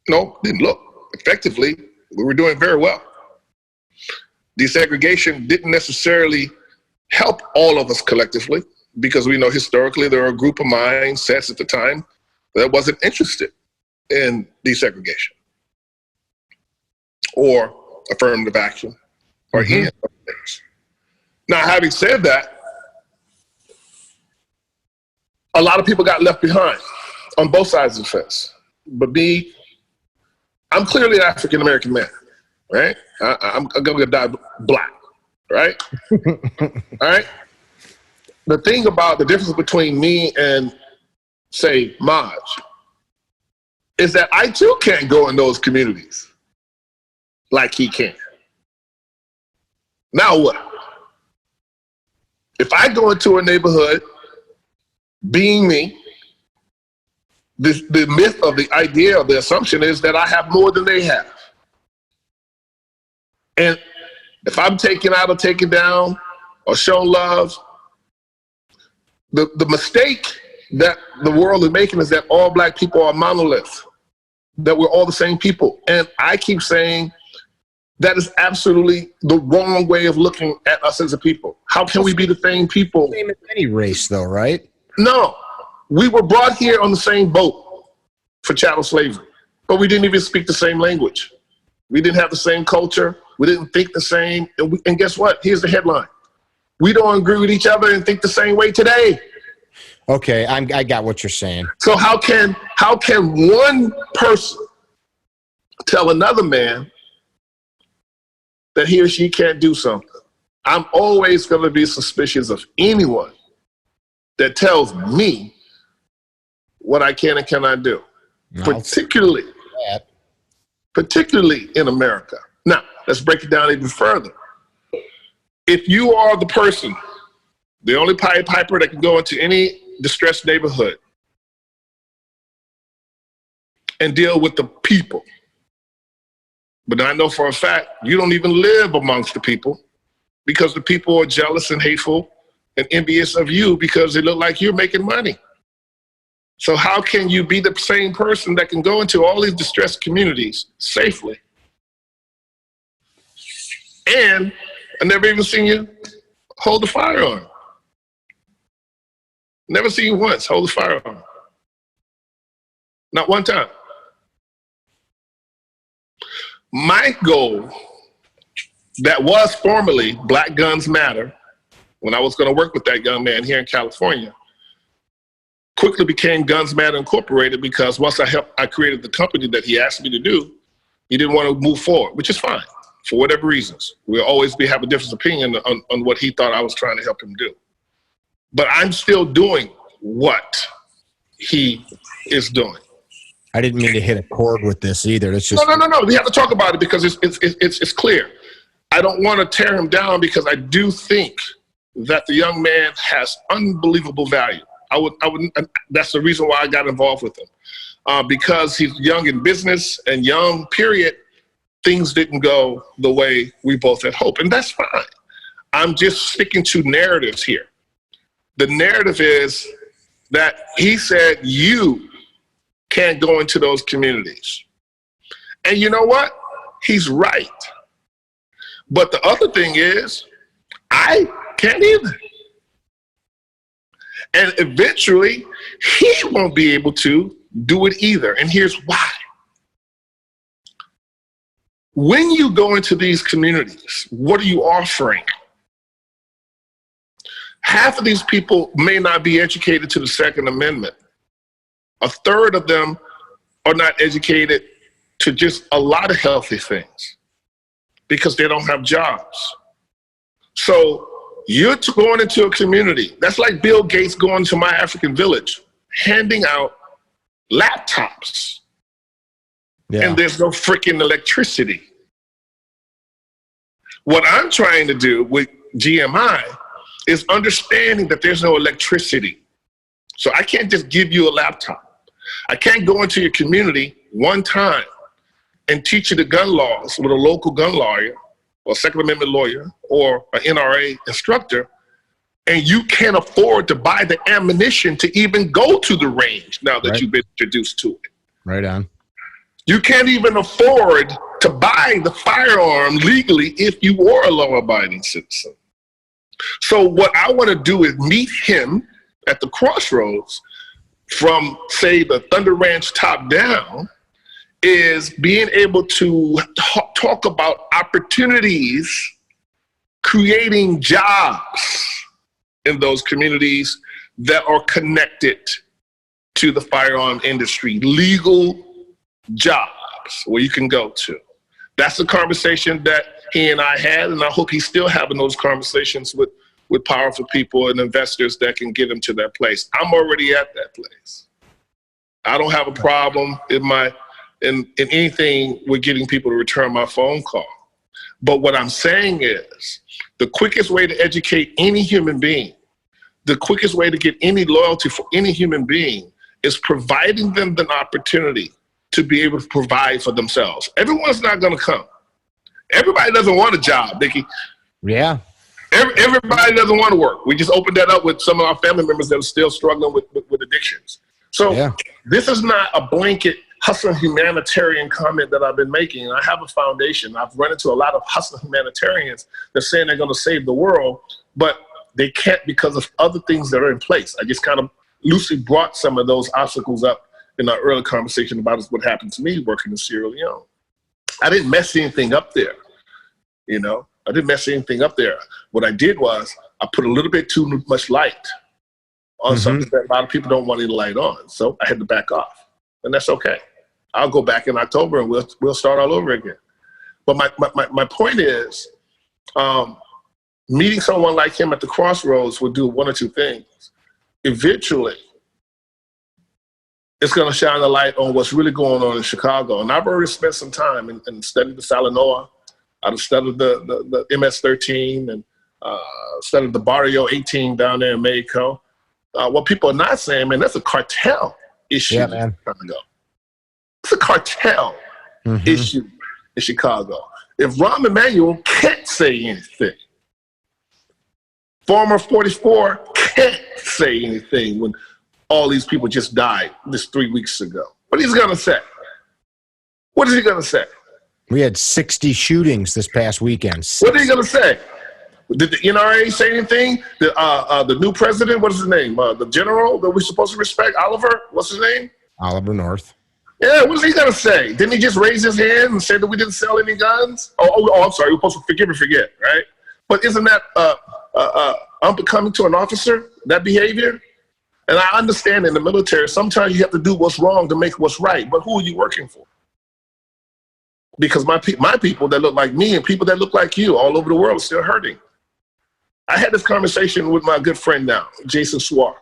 no, it didn't look. Effectively, we were doing very well. Desegregation didn't necessarily help all of us collectively, because we know historically there were a group of mindsets at the time that wasn't interested in desegregation or affirmative action or any of those things. Now, having said that, a lot of people got left behind on both sides of the fence. But me, I'm clearly an African American man, right? I'm gonna die black, right? All right. The thing about the difference between me and, say, Maj, is that I too can't go in those communities like he can. Now what? If I go into a neighborhood, being me, the myth of the idea of the assumption is that I have more than they have. And if I'm taken out or taken down or shown love, the mistake that the world is making is that all black people are monoliths, that we're all the same people. And I keep saying that is absolutely the wrong way of looking at us as a people. How can we be the same people? Same as any race, though, right? No, we were brought here on the same boat for chattel slavery, but we didn't even speak the same language. We didn't have the same culture. We didn't think the same. And guess what? Here's the headline. We don't agree with each other and think the same way today. Okay, I got what you're saying. So how can one person tell another man that he or she can't do something? I'm always going to be suspicious of anyone that tells me what I can and cannot do, particularly in America. Now, let's break it down even further. If you are the person, the only Pied Piper that can go into any distressed neighborhood and deal with the people, but I know for a fact you don't even live amongst the people, because the people are jealous and hateful and envious of you because they look like you're making money. So how can you be the same person that can go into all these distressed communities safely? And I never even seen you hold a firearm. Never seen you once hold a firearm. Not one time. My goal, that was formerly Black Guns Matter, when I was going to work with that young man here in California, quickly became Guns Matter Incorporated, because once I created the company that he asked me to do, he didn't want to move forward, which is fine for whatever reasons. We'll always have a different opinion on what he thought I was trying to help him do. But I'm still doing what he is doing. I didn't mean to hit a chord with this either. It's just no. We have to talk about it because it's clear. I don't want to tear him down, because I do think that the young man has unbelievable value. I would. That's the reason why I got involved with him, because he's young in business and young. Period. Things didn't go the way we both had hoped, and that's fine. I'm just sticking to narratives here. The narrative is that he said you can't go into those communities. And you know what? He's right. But the other thing is, I can't either. And eventually, he won't be able to do it either. And here's why. When you go into these communities, what are you offering? Half of these people may not be educated to the Second Amendment. A third of them are not educated to just a lot of healthy things because they don't have jobs. So you're going into a community. That's like Bill Gates going to My African Village, handing out laptops. Yeah. And there's no freaking electricity. What I'm trying to do with GMI is understanding that there's no electricity. So I can't just give you a laptop. I can't go into your community one time and teach you the gun laws with a local gun lawyer or Second Amendment lawyer or an NRA instructor, and you can't afford to buy the ammunition to even go to the range now that you've been introduced to it. Right on. You can't even afford to buy the firearm legally if you were a law-abiding citizen. So what I want to do is meet him at the crossroads from, say, the Thunder Ranch top down, is being able to talk about opportunities, creating jobs in those communities that are connected to the firearm industry, legal jobs where you can go to. That's the conversation that he and I had, and I hope he's still having those conversations with powerful people and investors that can get him to that place. I'm already at that place. I don't have a problem in anything with getting people to return my phone call. But what I'm saying is, the quickest way to educate any human being, the quickest way to get any loyalty for any human being is providing them the opportunity to be able to provide for themselves. Everyone's not gonna come. Everybody doesn't want a job, Nikki. Yeah. Everybody doesn't want to work. We just opened that up with some of our family members that are still struggling with addictions. So This is not a blanket hustling humanitarian comment that I've been making. I have a foundation. I've run into a lot of hustling humanitarians that saying they're going to save the world, but they can't because of other things that are in place. I just kind of loosely brought some of those obstacles up in our early conversation about what happened to me working in Sierra Leone. I didn't mess anything up there, you know? I didn't mess anything up there. What I did was I put a little bit too much light on something that a lot of people don't want any light on. So I had to back off, and that's okay. I'll go back in October and we'll start all over again. But my point is, meeting someone like him at the crossroads will do one or two things. Eventually, it's going to shine a light on what's really going on in Chicago. And I've already spent some time and studied the Salinoa. I've studied the MS-13 and studied the Barrio 18 down there in Mexico. What people are not saying, man, that's a cartel issue. Yeah, man. It's a cartel issue in Chicago. If Rahm Emanuel can't say anything, Farmer 44 can't say anything when all these people just died just 3 weeks ago. What is he going to say? What is he going to say? We had 60 shootings this past weekend. What are you going to say? Did the NRA say anything? The new president, what is his name? The general that we're supposed to respect, Oliver, what's his name? Oliver North. Yeah, what is he going to say? Didn't he just raise his hand and say that we didn't sell any guns? Oh, I'm sorry, we're supposed to forgive and forget, right? But isn't that unbecoming to an officer, that behavior. And I understand in the military, sometimes you have to do what's wrong to make what's right. But who are you working for? Because my people that look like me and people that look like you all over the world are still hurting. I had this conversation with my good friend now, Jason Swar,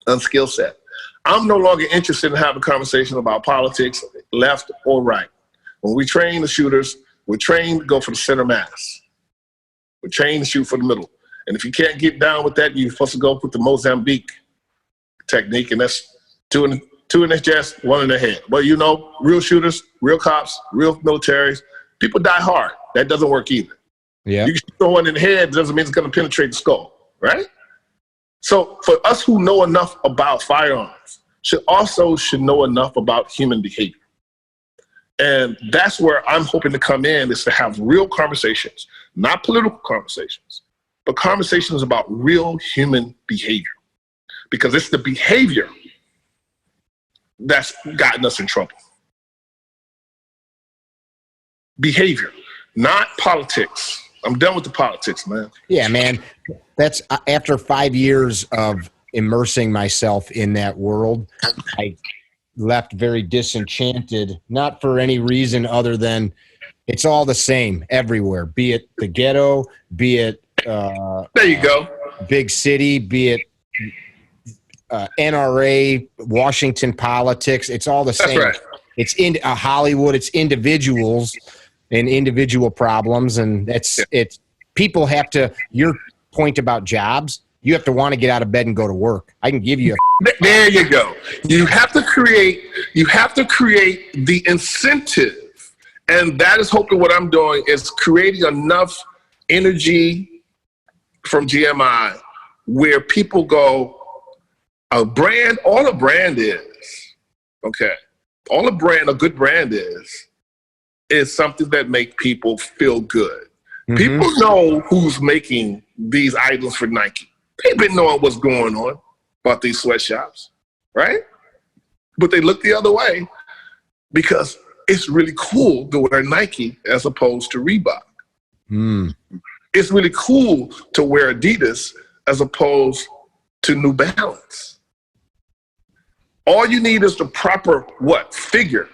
on skill set. I'm no longer interested in having a conversation about politics, left or right. When we train the shooters, we're trained to go for the center mass. We're trained to shoot for the middle. And if you can't get down with that, you're supposed to go with the Mozambique technique, and that's two in the chest, one in the head. But you know, real shooters, real cops, real militaries, people die hard. That doesn't work either. Yeah. You can shoot someone in the head, doesn't mean it's going to penetrate the skull, right? So for us who know enough about firearms, should know enough about human behavior. And that's where I'm hoping to come in, is to have real conversations, not political conversations, but conversations about real human behavior. Because it's the behavior that's gotten us in trouble. Behavior, not politics. I'm done with the politics, man. Yeah, man. That's after 5 years of immersing myself in that world, I left very disenchanted, not for any reason other than it's all the same everywhere, be it the ghetto, be it there you go, big city, be it NRA, Washington politics. It's all the same. That's right. It's in Hollywood. It's individuals and individual problems, and it's people have to. Your point about jobs, you have to want to get out of bed and go to work. I can give you there you go. You have to create the incentive, and that is hoping what I'm doing is creating enough energy from GMI where people go, all a brand is, okay, all a good brand is something that make people feel good. Mm-hmm. People know who's making these items for Nike. They've been knowing what's going on about these sweatshops, right? But they look the other way because it's really cool to wear Nike as opposed to Reebok. Mm. It's really cool to wear Adidas as opposed to New Balance. All you need is the proper figure.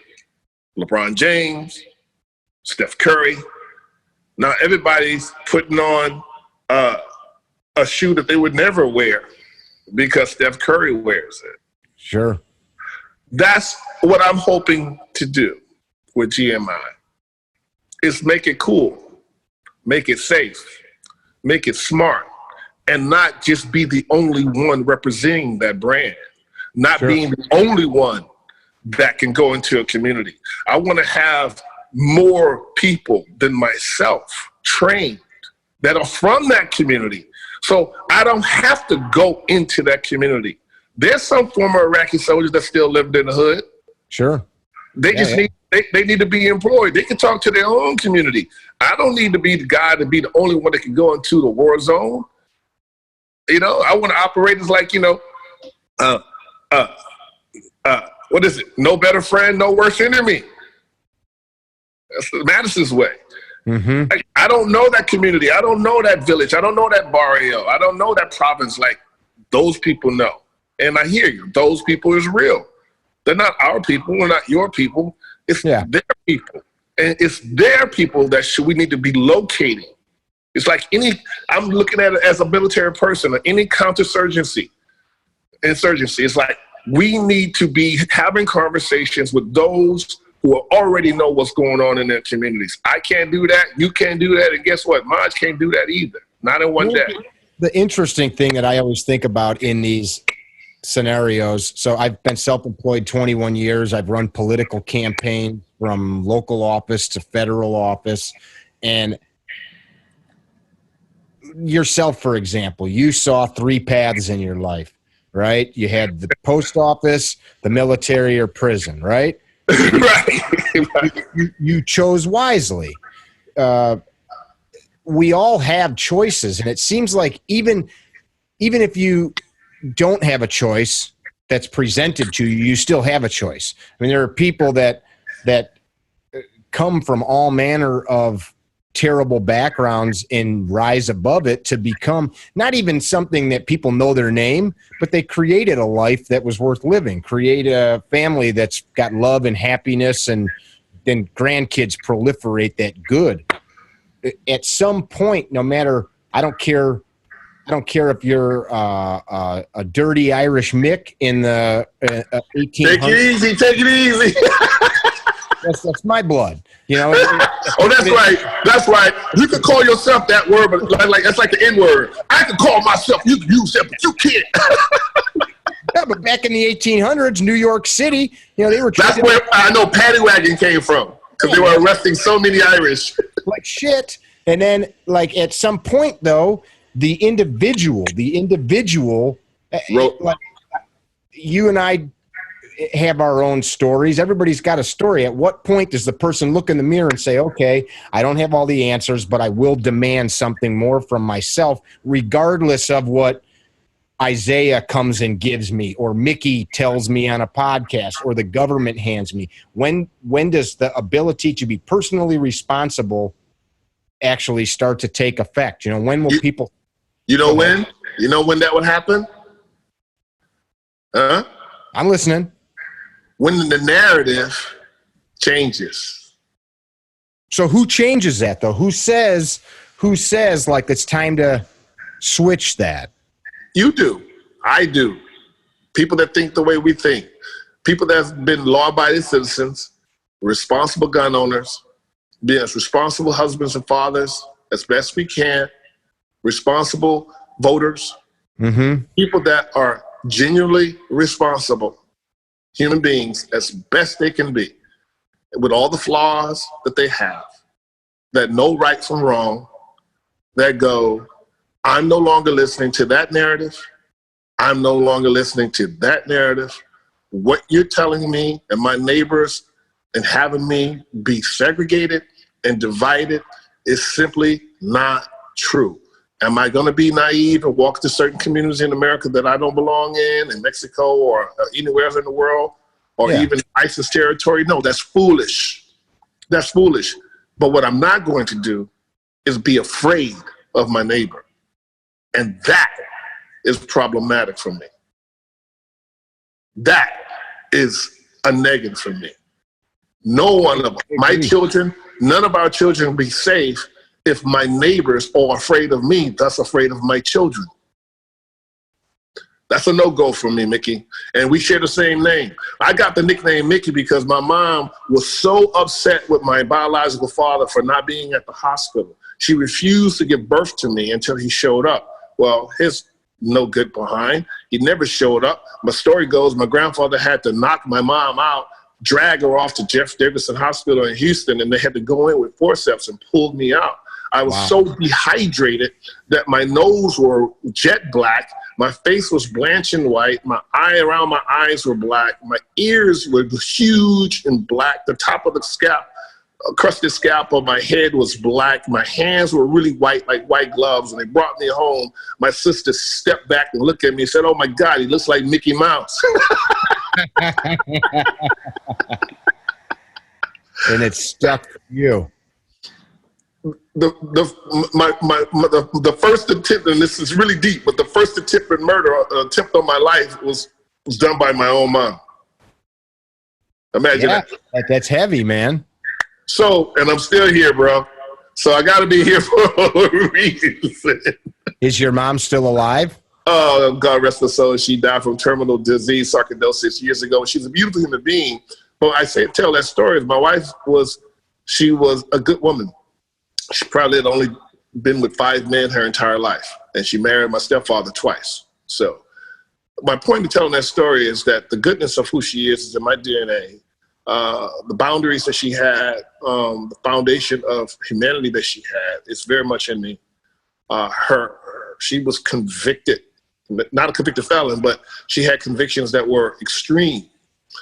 LeBron James, Steph Curry. Now everybody's putting on a shoe that they would never wear because Steph Curry wears it. Sure. That's what I'm hoping to do with GMI, is make it cool, make it safe, make it smart, and not just be the only one representing that brand. Not sure. Being the only one that can go into a community. I want to have more people than myself trained that are from that community. So I don't have to go into that community. There's some former Iraqi soldiers that still lived in the hood. Sure. They need to be employed. They can talk to their own community. I don't need to be the guy to be the only one that can go into the war zone. You know, I want to operate as like, what is it? No better friend, no worse enemy. That's Madison's way. Mm-hmm. I don't know that community. I don't know that village. I don't know that barrio. I don't know that province like those people know. And I hear you. Those people is real. They're not our people. We're not your people. It's their people. And it's their people that we need to be locating. It's like I'm looking at it as a military person, or any insurgency. It's like we need to be having conversations with those who already know what's going on in their communities. I can't do that. You can't do that. And guess what? Maj can't do that either. Not in one day. The interesting thing that I always think about in these scenarios, so I've been self-employed 21 years. I've run political campaigns from local office to federal office. And yourself, for example, you saw 3 paths in your life, right? You had the post office, the military, or prison, right? Right. You chose wisely. We all have choices, and it seems like even if you don't have a choice that's presented to you, you still have a choice. I mean, there are people that come from all manner of terrible backgrounds and rise above it to become not even something that people know their name, but they created a life that was worth living, create a family that's got love and happiness, and then grandkids proliferate that good. At some point, no matter, I don't care if you're a dirty Irish Mick in the 1800s. Take it easy. That's my blood, you know. Oh, that's right. That's right. You can call yourself that word, but like that's like the N word. I can call myself. You can use that, but you can't. Yeah, but back in the 1800s, New York City, you know, they were. That's where I know Paddy Wagon came from, because they were arresting so many Irish. Like shit. And then, like, at some point, though, the individual, like, you and I have our own stories. Everybody's got a story. At what point does the person look in the mirror and say, okay, I don't have all the answers, but I will demand something more from myself, regardless of what Isaiah comes and gives me, or Mickey tells me on a podcast, or the government hands me? When does the ability to be personally responsible actually start to take effect? You know, when will people... You know when that would happen? I'm listening. When the narrative changes. So who changes that, though? Who says like it's time to switch that? You do. I do. People that think the way we think. People that have been law-abiding citizens, responsible gun owners, being as responsible husbands and fathers as best we can, responsible voters, people that are genuinely responsible human beings as best they can be, with all the flaws that they have, that know right from wrong, that go, I'm no longer listening to that narrative. I'm no longer listening to that narrative. What you're telling me and my neighbors and having me be segregated and divided is simply not true. Am I going to be naive and walk to certain communities in America that I don't belong in Mexico or anywhere else in the world, or even ISIS territory? No, that's foolish. That's foolish. But what I'm not going to do is be afraid of my neighbor. And that is problematic for me. That is a negative for me. No one of my children, none of our children will be safe if my neighbors are afraid of me, thus afraid of my children. That's a no-go for me, Mickey. And we share the same name. I got the nickname Mickey because my mom was so upset with my biological father for not being at the hospital. She refused to give birth to me until he showed up. Well, his no good behind. He never showed up. My story goes, my grandfather had to knock my mom out, drag her off to Jeff Davidson Hospital in Houston, and they had to go in with forceps and pull me out. I was so dehydrated that my nose were jet black, my face was blanching white, my eye around my eyes were black, my ears were huge and black, the top of the scalp, crusted scalp of my head was black, my hands were really white, like white gloves. When they brought me home, my sister stepped back and looked at me and said, oh my God, he looks like Mickey Mouse. And it stuck you. The first attempt, and this is really deep, but the first attempt on my life was done by my own mom. Imagine that. That's heavy, man. So, and I'm still here, bro. So I got to be here for a reason. Is your mom still alive? Oh, God rest her soul. She died from terminal disease, sarcoidosis, years ago. She's a beautiful human being. But tell that story. My wife she was a good woman. She probably had only been with 5 men her entire life. And she married my stepfather twice. So my point in telling that story is that the goodness of who she is in my DNA. The boundaries that she had, the foundation of humanity that she had, is very much in me. She was convicted, not a convicted felon, but she had convictions that were extreme.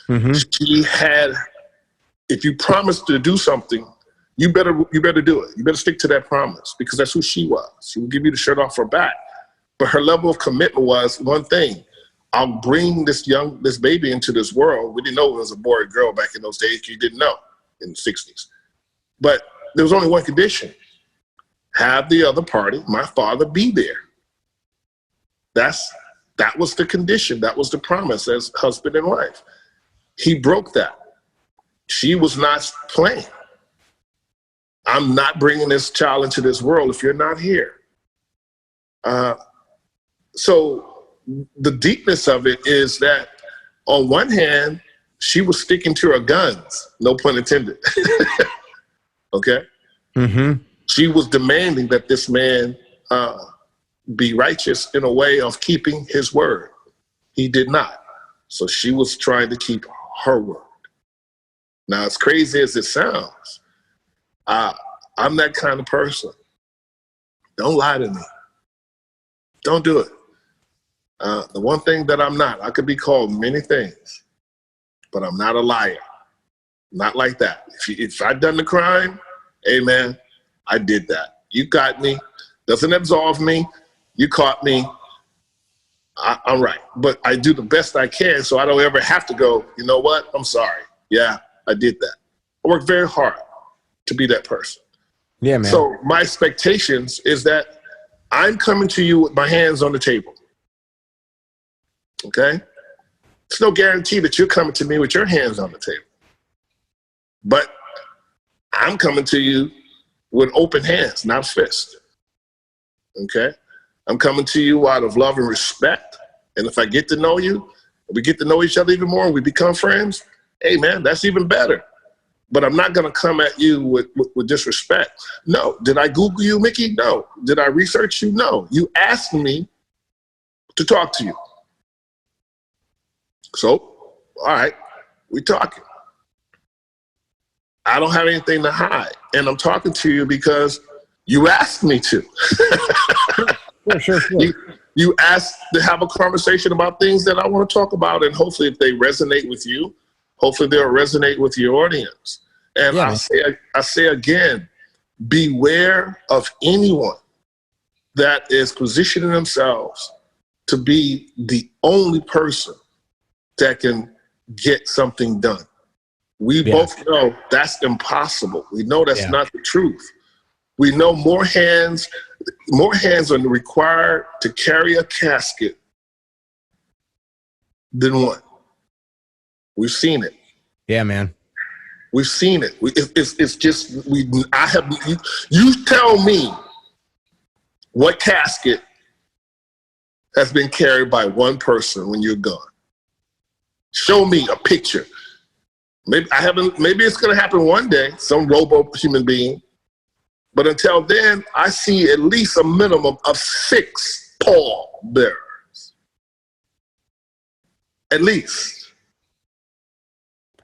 She had, if you promise to do something, you better do it. You better stick to that promise, because that's who she was. She would give you the shirt off her back. But her level of commitment was one thing: I'll bring this baby into this world. We didn't know it was a boy or girl back in those days. You didn't know in the 60s. But there was only one condition. have the other party, my father, be there. That was the condition. That was the promise as husband and wife. He broke that. She was not playing. I'm not bringing this child into this world if you're not here. So the deepness of it is that on one hand, she was sticking to her guns, no pun intended. Okay? Mm-hmm. She was demanding that this man be righteous in a way of keeping his word. He did not. So she was trying to keep her word. Now, as crazy as it sounds, I'm that kind of person. Don't lie to me. Don't do it. The one thing that I'm not, I could be called many things, but I'm not a liar. Not like that. If I done the crime, hey man, I did that. You got me. Doesn't absolve me. You caught me. I'm right. But I do the best I can so I don't ever have to go, you know what? I'm sorry. Yeah, I did that. I work very hard to be that person. Yeah, man. So my expectations is that I'm coming to you with my hands on the table. Okay? It's no guarantee that you're coming to me with your hands on the table. But I'm coming to you with open hands, not fists. Okay? I'm coming to you out of love and respect. And if I get to know you, we get to know each other even more, and we become friends, hey man, that's even better. But I'm not going to come at you with disrespect. No. Did I Google you, Mickey? No. Did I research you? No. You asked me to talk to you. So, all right, we're talking. I don't have anything to hide. And I'm talking to you because you asked me to. Sure. You asked to have a conversation about things that I want to talk about. And hopefully if they resonate with you, hopefully they'll resonate with your audience. And yeah, I say again, beware of anyone that is positioning themselves to be the only person that can get something done. We both know that's impossible. We know that's not the truth. We know more hands are required to carry a casket than one. We've seen it. Yeah, man. We've seen it. It's just you tell me what casket has been carried by one person when you're gone. Show me a picture. Maybe it's going to happen one day, some robo human being. But until then, I see at least a minimum of 6 pallbearers. At least.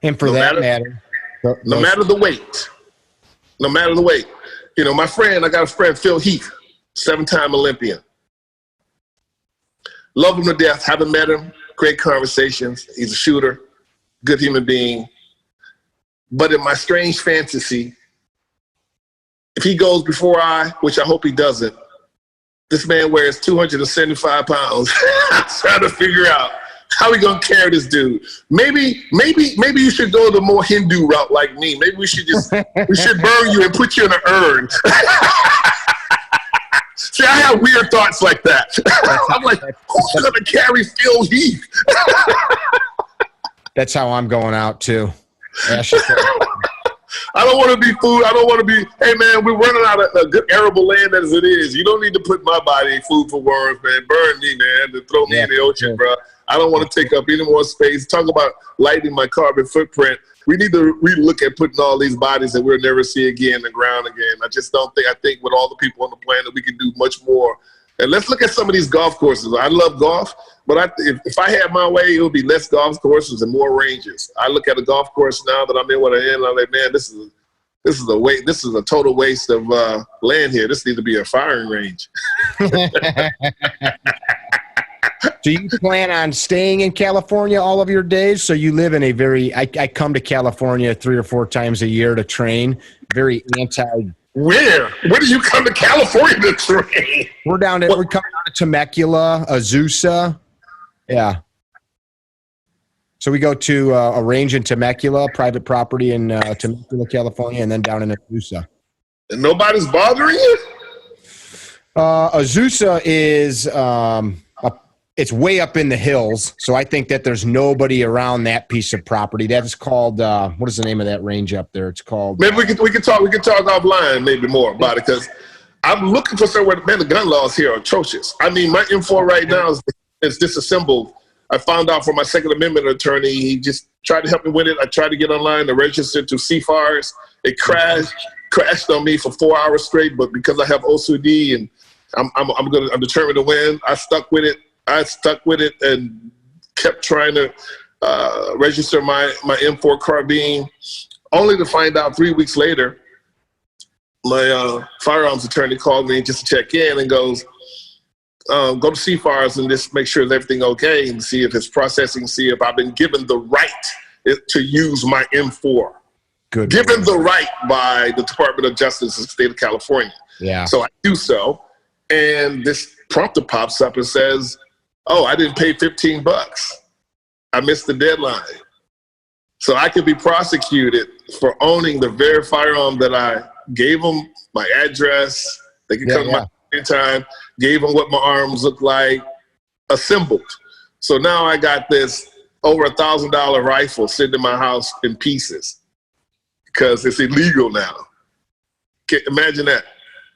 And for no matter, no matter the weight. No matter the weight. You know, I got a friend, Phil Heath, 7-time Olympian. Love him to death. Haven't met him. Great conversations. He's a shooter. Good human being. But in my strange fantasy, if he goes before which I hope he doesn't, this man wears 275 pounds. I'm trying to figure out how we gonna carry this dude. Maybe you should go the more Hindu route like me. Maybe we should burn you and put you in an urn. See, I have weird thoughts like that. I'm like, who's gonna carry Phil Heath? That's how I'm going out too. I don't want to be food. I don't want to be, hey man, we're running out of a good arable land as it is. You don't need to put my body in food for worms, man. Burn me, man, and throw me in the ocean, bro. I don't want to take up any more space. Talk about lightening my carbon footprint. We need to relook at putting all these bodies that we'll never see again in the ground again. I think with all the people on the planet, we can do much more. And let's look at some of these golf courses. I love golf, but if I had my way, it would be less golf courses and more ranges. I look at a golf course now that I'm in what I am, I'm like, man, this is a total waste of land here. This needs to be a firing range. Do you plan on staying in California all of your days? So you live in I come to California 3 or 4 times a year to train, very anti. Where do you come to California to train? We're coming down to Temecula, Azusa. Yeah. So we go to a range in Temecula, private property in Temecula, California, and then down in Azusa. And nobody's bothering you? Azusa is it's way up in the hills, so I think that there's nobody around that piece of property. That is called what is the name of that range up there? It's called. Maybe we can talk offline maybe more about it, because I'm looking for somewhere. Man, the gun laws here are atrocious. I mean, my info right now is disassembled. I found out from my Second Amendment attorney. He just tried to help me with it. I tried to get online to register to CFARS. It crashed on me for 4 hours straight. But because I have OCD and I'm determined to win, I stuck with it and kept trying to register my M4 carbine, only to find out 3 weeks later, my firearms attorney called me just to check in and goes, go to CFARS and just make sure everything okay and see if it's processing, see if I've been given the right to use my M4. Good. Given the right by the Department of Justice of the state of California. Yeah. So I do so. And this prompter pops up and says, oh, I didn't pay $15. I missed the deadline. So I could be prosecuted for owning the very firearm that I gave them my address. They could come to my anytime, gave them what my arms looked like, assembled. So now I got this over $1,000 rifle sitting in my house in pieces because it's illegal now. Imagine that.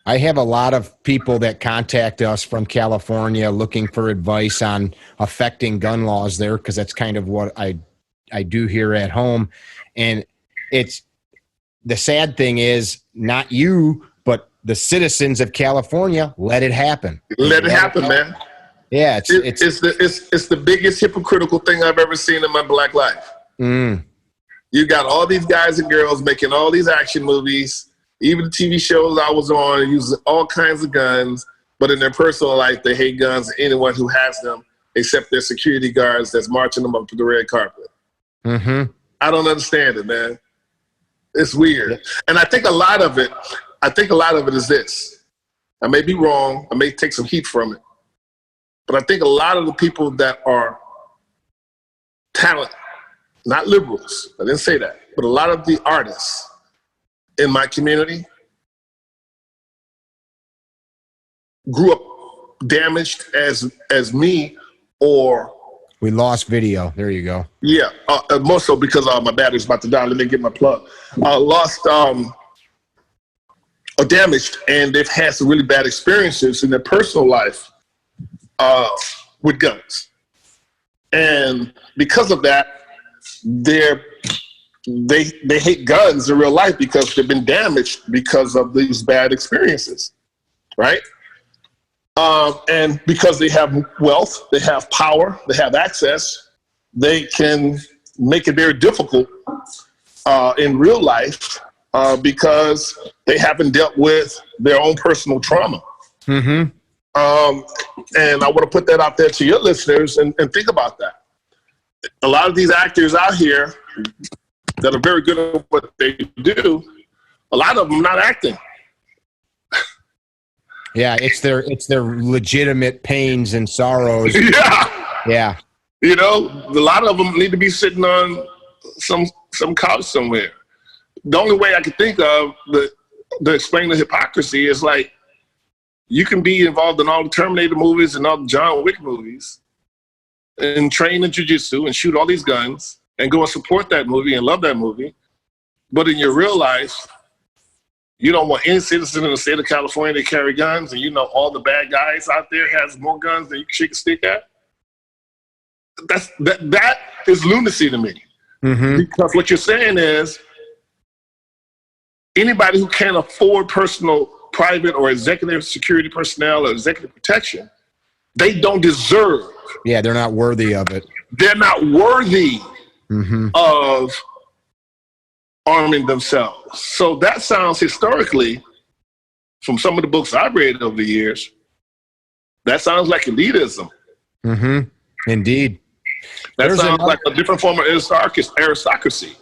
I have a lot of people that contact us from California looking for advice on affecting gun laws there, because that's kind of what I do here at home. And it's the sad thing is not you, but the citizens of California let it happen. Let it happen, man. Yeah, it's the biggest hypocritical thing I've ever seen in my black life. You got all these guys and girls making all these action movies. Even the TV shows I was on use all kinds of guns, but in their personal life, they hate guns and anyone who has them, except their security guards that's marching them up to the red carpet. I don't understand it, man. It's weird. And I think a lot of it is this. I may be wrong. I may take some heat from it. But I think a lot of the people that are talented, not liberals, I didn't say that, but a lot of the artists in my community grew up damaged as me, or we lost video. There you go. Yeah, more so because my battery's about to die. Let me get my plug. Lost or damaged, and they've had some really bad experiences in their personal life with guns, and because of that, they hate guns in real life because they've been damaged because of these bad experiences, right? And because they have wealth, they have power, they have access, they can make it very difficult in real life because they haven't dealt with their own personal trauma. And I want to put that out there to your listeners and think about that. A lot of these actors out here that are very good at what they do, a lot of them not acting. Yeah, it's their legitimate pains and sorrows. Yeah. You know, a lot of them need to be sitting on some couch somewhere. The only way I can think of to explain the hypocrisy is like, you can be involved in all the Terminator movies and all the John Wick movies and train in jiu-jitsu and shoot all these guns and go and support that movie and love that movie. But in your real life, you don't want any citizen in the state of California to carry guns, and you know all the bad guys out there has more guns than you can shake a stick at. That is lunacy to me. Because what you're saying is anybody who can't afford personal, private, or executive security personnel or executive protection, they don't deserve. Yeah, they're not worthy of it. They're not worthy of arming themselves. So that sounds historically, from some of the books I've read over the years, that sounds like elitism. Indeed. That sounds like a different form of aristocracy.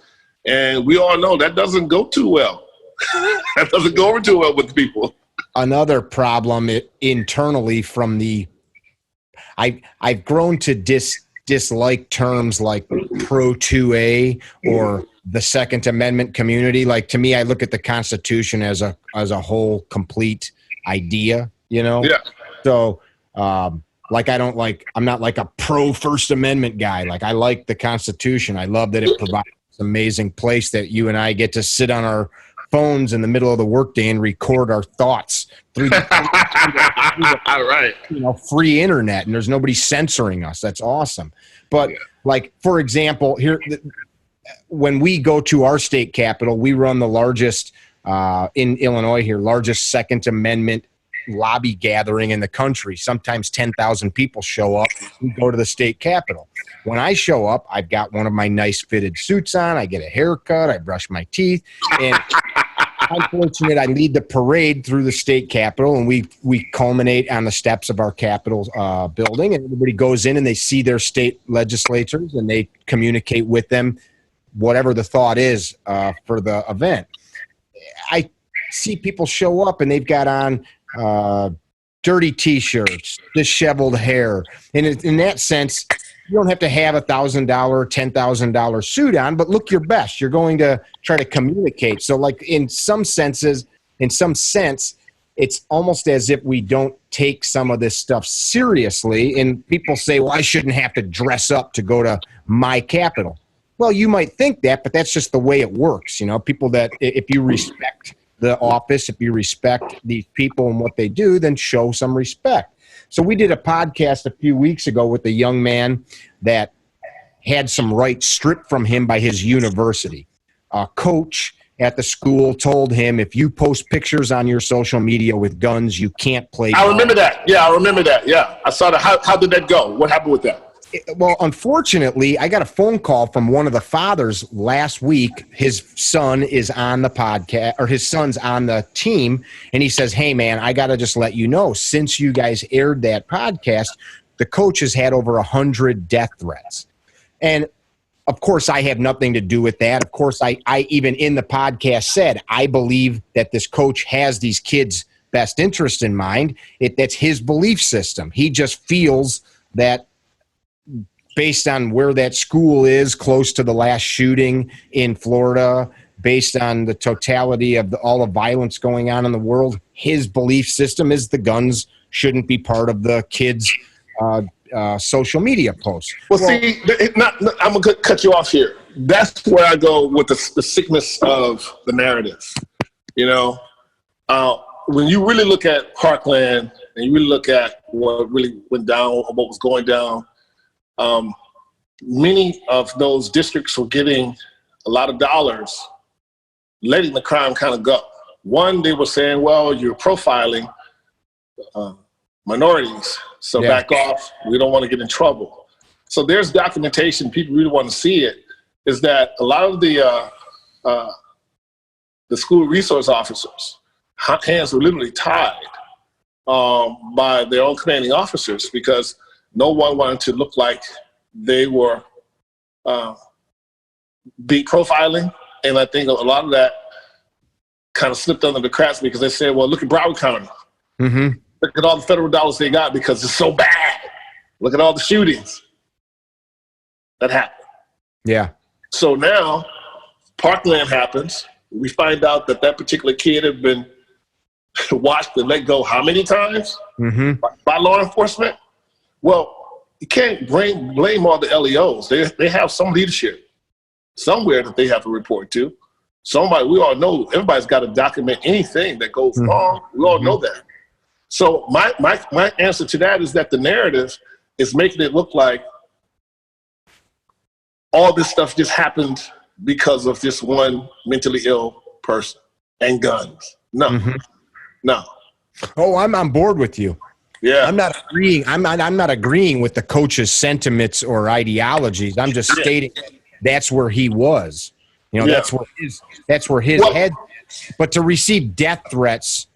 And we all know that doesn't go too well. That doesn't go over too well with people. Another problem internally from I've grown to dislike terms like pro 2A or the Second Amendment community. Like, to me, I look at the Constitution as a whole complete idea, you know? Yeah. So, I'm not like a pro First Amendment guy. Like, I like the Constitution. I love that it provides this amazing place that you and I get to sit on our phones in the middle of the workday and record our thoughts through Right. free internet, and there's nobody censoring us. That's awesome. But like, for example, when we go to our state capitol, we run the largest in Illinois here, largest Second Amendment lobby gathering in the country. Sometimes 10,000 people show up. We go to the state capitol. When I show up, I've got one of my nice fitted suits on. I get a haircut. I brush my teeth. And I'm fortunate. I lead the parade through the state capitol, and we culminate on the steps of our capitol building. And everybody goes in and they see their state legislators, and they communicate with them whatever the thought is for the event. I see people show up and they've got on dirty T-shirts, disheveled hair. And in that sense, you don't have to have $1,000, $10,000 suit on, but look your best. You're going to try to communicate. So like in some sense, it's almost as if we don't take some of this stuff seriously. And people say, well, I shouldn't have to dress up to go to my capitol. Well, you might think that, but that's just the way it works. People that if you respect the office, if you respect these people and what they do, then show some respect. So we did a podcast a few weeks ago with a young man that had some rights stripped from him by his university. A coach at the school told him, if you post pictures on your social media with guns, you can't play. I remember that. Yeah, I remember that. Yeah, I saw that. How did that go? What happened with that? Well, unfortunately, I got a phone call from one of the fathers last week. His son is on the podcast, or his son's on the team, and he says, hey, man, I got to just let you know, since you guys aired that podcast, the coach has had over 100 death threats. And, of course, I have nothing to do with that. Of course, I even in the podcast said, I believe that this coach has these kids' best interest in mind. That's his belief system. He just feels that based on where that school is, close to the last shooting in Florida, based on the totality of all the violence going on in the world, his belief system is the guns shouldn't be part of the kids' social media posts. Well, see, I'm going to cut you off here. That's where I go with the sickness of the narrative. When you really look at Parkland and you really look at what really went down, or what was going down, many of those districts were getting a lot of dollars, letting the crime kind of go. One, they were saying, well, you're profiling minorities, so back off. We don't want to get in trouble. So there's documentation. People really want to see it. Is that a lot of the school resource officers' hands were literally tied by their own commanding officers, because no one wanted to look like they were be profiling. And I think a lot of that kind of slipped under the cracks because they said, well, look at Broward County. Mm-hmm. Look at all the federal dollars they got because it's so bad. Look at all the shootings that happened. Yeah. So now Parkland happens. We find out that particular kid had been watched and let go how many times by law enforcement? Well, you can't blame all the LEOs. They have some leadership somewhere that they have to report to. Somebody, we all know, everybody's got to document anything that goes wrong. We all know that. So my answer to that is that the narrative is making it look like all this stuff just happened because of this one mentally ill person and guns. No. No. Oh, I'm on board with you. Yeah. I'm not agreeing. I'm not agreeing with the coach's sentiments or ideologies. I'm just stating that's where he was. That's where his head. But to receive death threats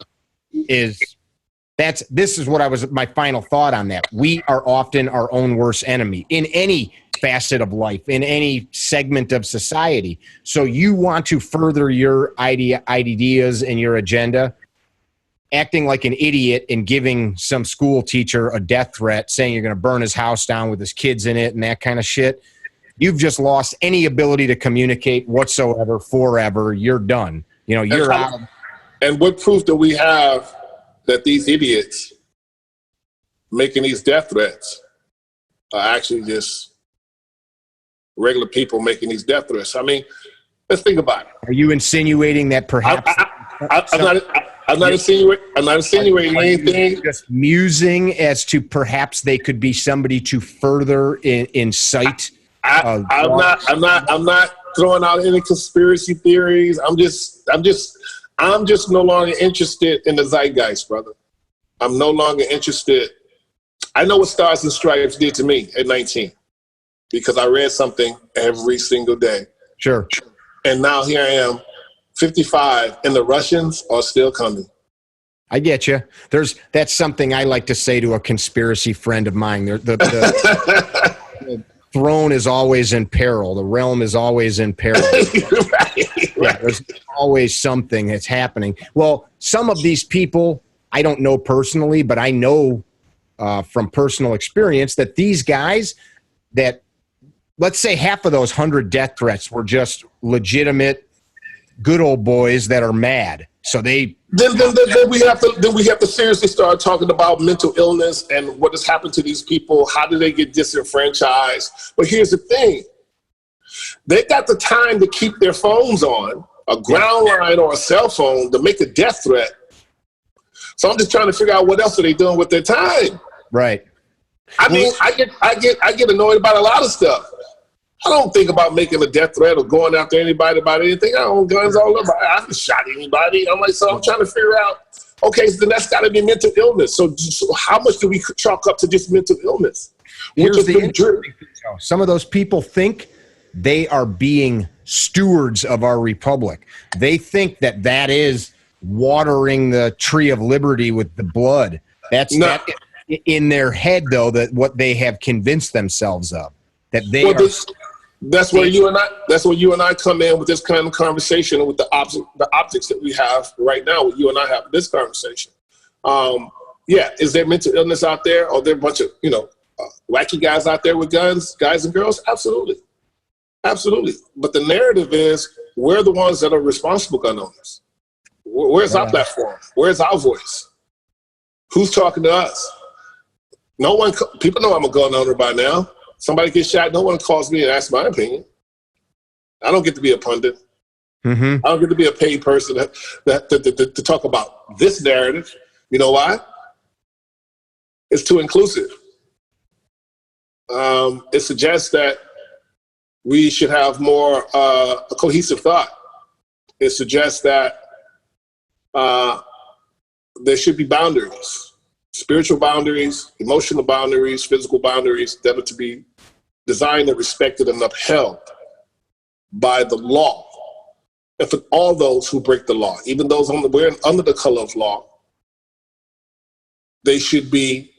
this is what my final thought on that. We are often our own worst enemy in any facet of life, in any segment of society. So you want to further your ideas and your agenda, acting like an idiot and giving some school teacher a death threat, saying you're going to burn his house down with his kids in it and that kind of shit. You've just lost any ability to communicate whatsoever forever. You're done. You're out. And what proof do we have that these idiots making these death threats are actually just regular people making these death threats. I mean, let's think about it. Are you insinuating that perhaps I'm not insinuating anything. Just musing as to perhaps they could be somebody to further incite. I'm not throwing out any conspiracy theories. I'm just no longer interested in the zeitgeist, brother. I'm no longer interested. I know what Stars and Stripes did to me at 19 because I read something every single day. Sure. And now here I am, 55, and the Russians are still coming. I get you. That's something I like to say to a conspiracy friend of mine. The throne is always in peril. The realm is always in peril. Right. Yeah, there's always something that's happening. Well, some of these people I don't know personally, but I know from personal experience that these guys that, let's say half of those 100 death threats were just legitimate good old boys that are mad. So then we have to seriously start talking about mental illness and what has happened to these people. How do they get disenfranchised? But here's the thing. They got the time to keep their phones on, a ground line or a cell phone, to make a death threat. So I'm just trying to figure out what else are they doing with their time. Right. I mean, I get annoyed about a lot of stuff. I don't think about making a death threat or going after anybody about anything. I own guns all over. I haven't shot anybody. I'm trying to figure out, okay, so then that's got to be mental illness. So how much do we chalk up to just mental illness? Here's the interesting thing. Some of those people think they are being stewards of our republic. They think that is watering the tree of liberty with the blood. That's in their head, though, that what they have convinced themselves of. That they are. That's where you and I come in with this kind of conversation, with the optics that we have right now. With you and I have this conversation. Is there mental illness out there? Are there a bunch of wacky guys out there with guns, guys and girls? Absolutely, absolutely. But the narrative is we're the ones that are responsible gun owners. Where's our platform? Where's our voice? Who's talking to us? No one. People know I'm a gun owner by now. Somebody gets shot, no one calls me and asks my opinion. I don't get to be a pundit. Mm-hmm. I don't get to be a paid person to talk about this narrative. You know why? It's too inclusive. It suggests that we should have more a cohesive thought. It suggests that there should be boundaries. Spiritual boundaries, emotional boundaries, physical boundaries that are to be designed and respected and upheld by the law. And for all those who break the law, even those under the color of law, they should be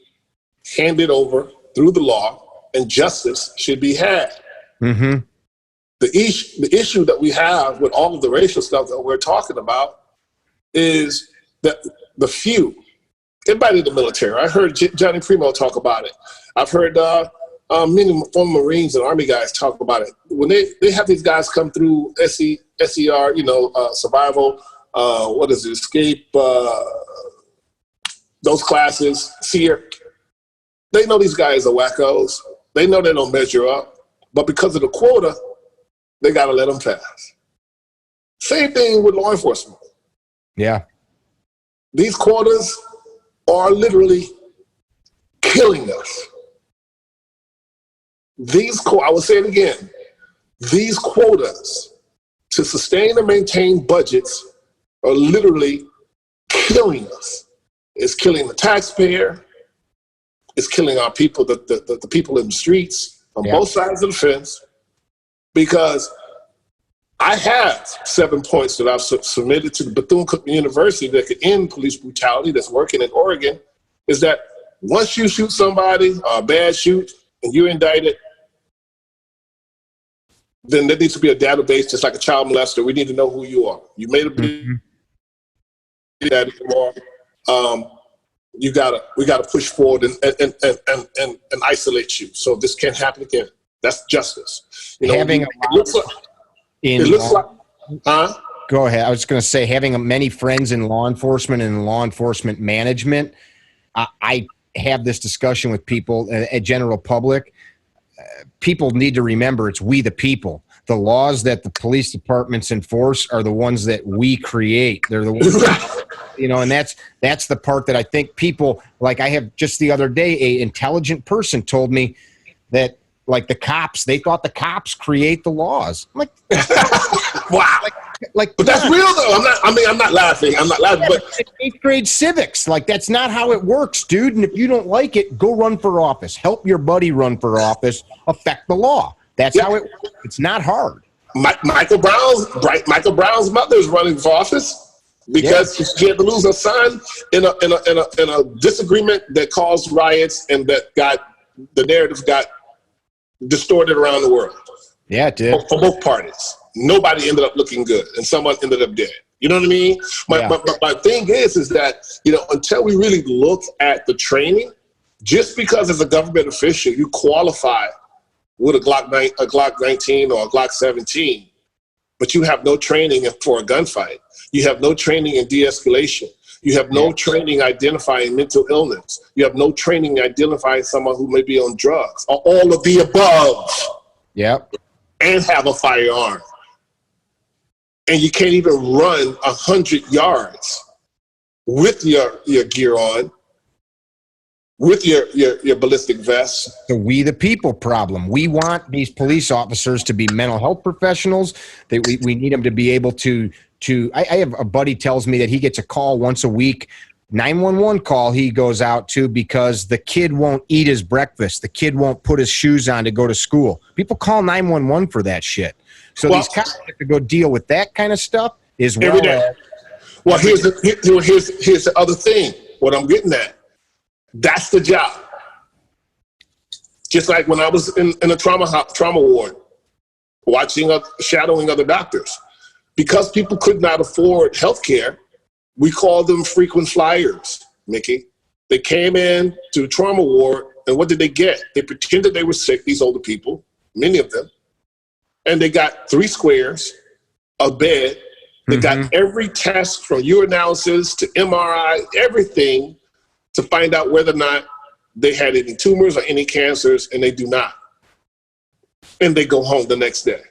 handed over through the law and justice should be had. Mm-hmm. The issue that we have with all of the racial stuff that we're talking about is that the few. Everybody in the military. I heard Johnny Primo talk about it. I've heard many former Marines and Army guys talk about it. When they have these guys come through SER, survival, escape, those classes, SEER, they know these guys are wackos. They know they don't measure up. But because of the quota, they got to let them pass. Same thing with law enforcement. Yeah. These quotas are literally killing us. I will say it again, these quotas to sustain and maintain budgets are literally killing us. It's killing the taxpayer. It's killing our people, the people in the streets on both sides of the fence, because I have 7 points that I've submitted to the Bethune-Cookman University that could end police brutality that's working in Oregon, is that once you shoot somebody, a bad shoot, and you're indicted, then there needs to be a database, just like a child molester. We need to know who you are. You made a big that anymore. We gotta push forward and isolate you, so this can't happen again. That's justice. Go ahead. I was going to say, having many friends in law enforcement and law enforcement management, I have this discussion with people, a general public. People need to remember it's we the people. The laws that the police departments enforce are the ones that we create. They're the ones, and that's the part that I think people, like, I have just the other day, a intelligent person told me that, like, the cops, they thought the cops create the laws. I'm like, wow. But that's real though. I'm not laughing. But 8th grade civics, like, that's not how it works, dude. And if you don't like it, go run for office. Help your buddy run for office. Affect the law. That's how it works. It's not hard. Michael Brown's mother is running for office because she had to lose her son in a disagreement that caused riots and that the narrative got distorted around the world. Yeah, it did. For both parties. Nobody ended up looking good, and someone ended up dead. You know what I mean? My thing is that, until we really look at the training, just because as a government official you qualify with a Glock 19 or a Glock 17, but you have no training for a gunfight. You have no training in de-escalation. You have no training identifying mental illness. You have no training identifying someone who may be on drugs, or all of the above. Yep. And have a firearm. And you can't even run 100 yards with your gear on, with your ballistic vest. The we the people problem. We want these police officers to be mental health professionals. That we need them to be able to I have a buddy tells me that he gets a call once a week, 911 call he goes out to because the kid won't eat his breakfast. The kid won't put his shoes on to go to school. People call 911 for that shit. So these cops have to go deal with that kind of stuff as well. Well, here's the other thing. What I'm getting at, that's the job. Just like when I was in a trauma ward, shadowing other doctors, because people could not afford health care, we called them frequent flyers, Mickey. They came in to the trauma ward, and what did they get? They pretended they were sick, these older people, many of them, and they got 3 squares, a bed. They got every test from urinalysis to MRI, everything to find out whether or not they had any tumors or any cancers, and they do not. And they go home the next day.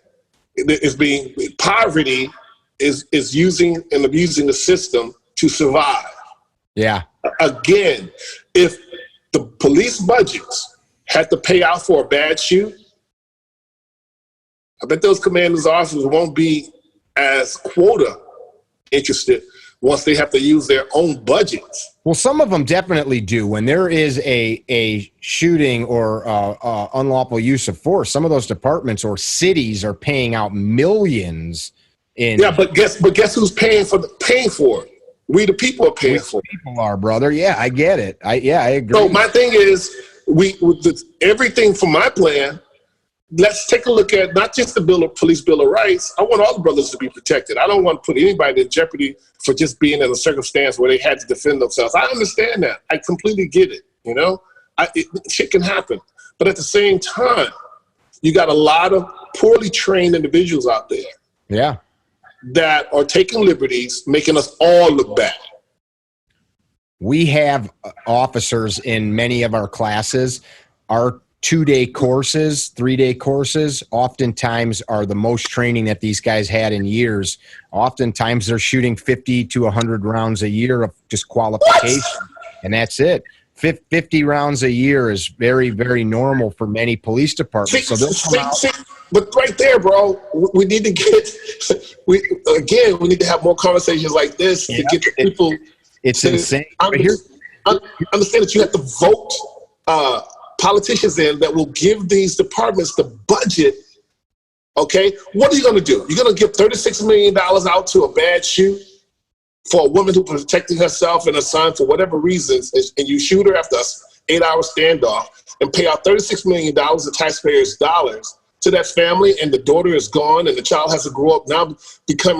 Poverty is using and abusing the system to survive. Yeah. Again, if the police budgets had to pay out for a bad shoot, I bet those commanders' officers won't be as quota interested once they have to use their own budgets. Well, some of them definitely do. When there is a shooting or unlawful use of force, some of those departments or cities are paying out millions. But guess who's paying for it? We the people are paying for it. People are, brother. Yeah, I get it. I agree. So my thing is, everything from my plan. Let's take a look at not just the police bill of rights. I want all the brothers to be protected. I don't want to put anybody in jeopardy for just being in a circumstance where they had to defend themselves. I understand that. I completely get it. Shit can happen. But at the same time, you got a lot of poorly trained individuals out there. Yeah. That are taking liberties, making us all look bad. We have officers in many of our classes. Our 2-day courses, 3-day courses, oftentimes are the most training that these guys had in years. Oftentimes they're shooting 50 to 100 rounds a year of just qualification. And that's it. 50 rounds a year is very, very normal for many police departments. But right there, bro, we need to we need to have more conversations like this to get the people. It's insane. Understand that you have to vote politicians in that will give these departments the budget. Okay, what are you going to do? You're going to give $36 million out to a bad shoot for a woman who protected herself and her son for whatever reasons, and you shoot her after an 8-hour standoff and pay out $36 million of taxpayers' dollars to that family, and the daughter is gone, and the child has to grow up now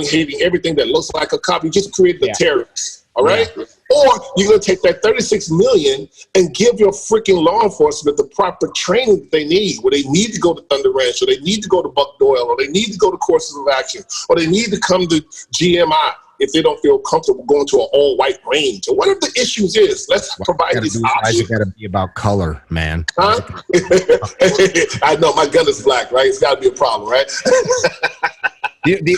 hating everything that looks like a cop. You just created a terrorist. All right. Yeah. Or you're going to take that $36 million and give your freaking law enforcement the proper training that they need, where they need to go to Thunder Ranch, or they need to go to Buck Doyle, or they need to go to Courses of Action, or they need to come to GMI if they don't feel comfortable going to an all-white range, or whatever the issues is. Let's provide these options. Why is it got to be about color, man? Huh? I know, my gun is black, right? It's got to be a problem, right?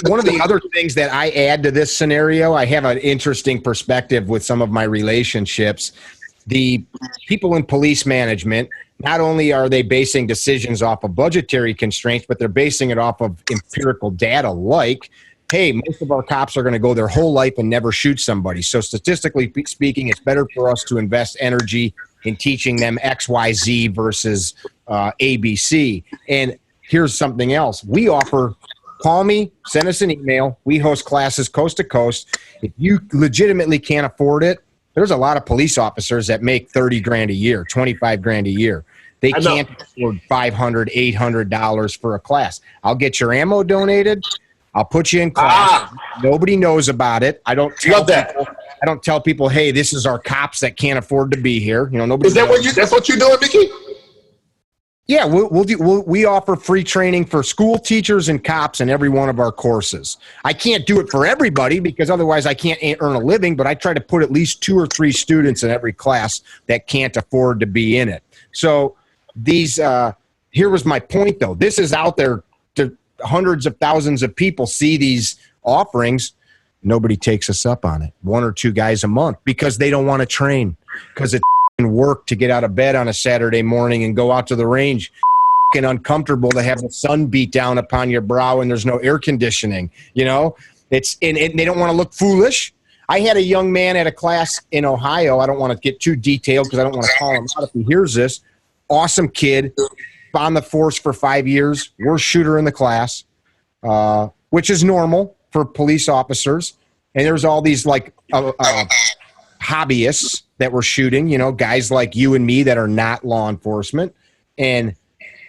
One of the other things that I add to this scenario, I have an interesting perspective with some of my relationships. The people in police management, not only are they basing decisions off of budgetary constraints, but they're basing it off of empirical data like, hey, most of our cops are going to go their whole life and never shoot somebody. So statistically speaking, it's better for us to invest energy in teaching them X, Y, Z versus ABC. And here's something else. We offer... Call me, send us an email. We host classes coast to coast. If you legitimately can't afford it, there's a lot of police officers that make $30,000 a year, $25,000 a year. They can't afford $500, $800 for a class. I'll get your ammo donated. I'll put you in class. Nobody knows about it. I don't tell people, hey, this is our cops that can't afford to be here. You know, nobody. Is that that's what you're doing, Mickey? Yeah, we offer free training for school teachers and cops in every one of our courses. I can't do it for everybody because otherwise I can't earn a living, but I try to put at least 2 or 3 students in every class that can't afford to be in it. So these, here was my point though. This is out there to hundreds of thousands of people see these offerings. Nobody takes us up on it. 1 or 2 guys a month because they don't want to train because it's work to get out of bed on a Saturday morning and go out to the range. And uncomfortable to have the sun beat down upon your brow and there's no air conditioning. You know, and they don't want to look foolish. I had a young man at a class in Ohio. I don't want to get too detailed because I don't want to call him out if he hears this. Awesome kid, on the force for 5 years, worst shooter in the class, which is normal for police officers. And there's all these like hobbyists that were shooting, you know, guys like you and me that are not law enforcement, and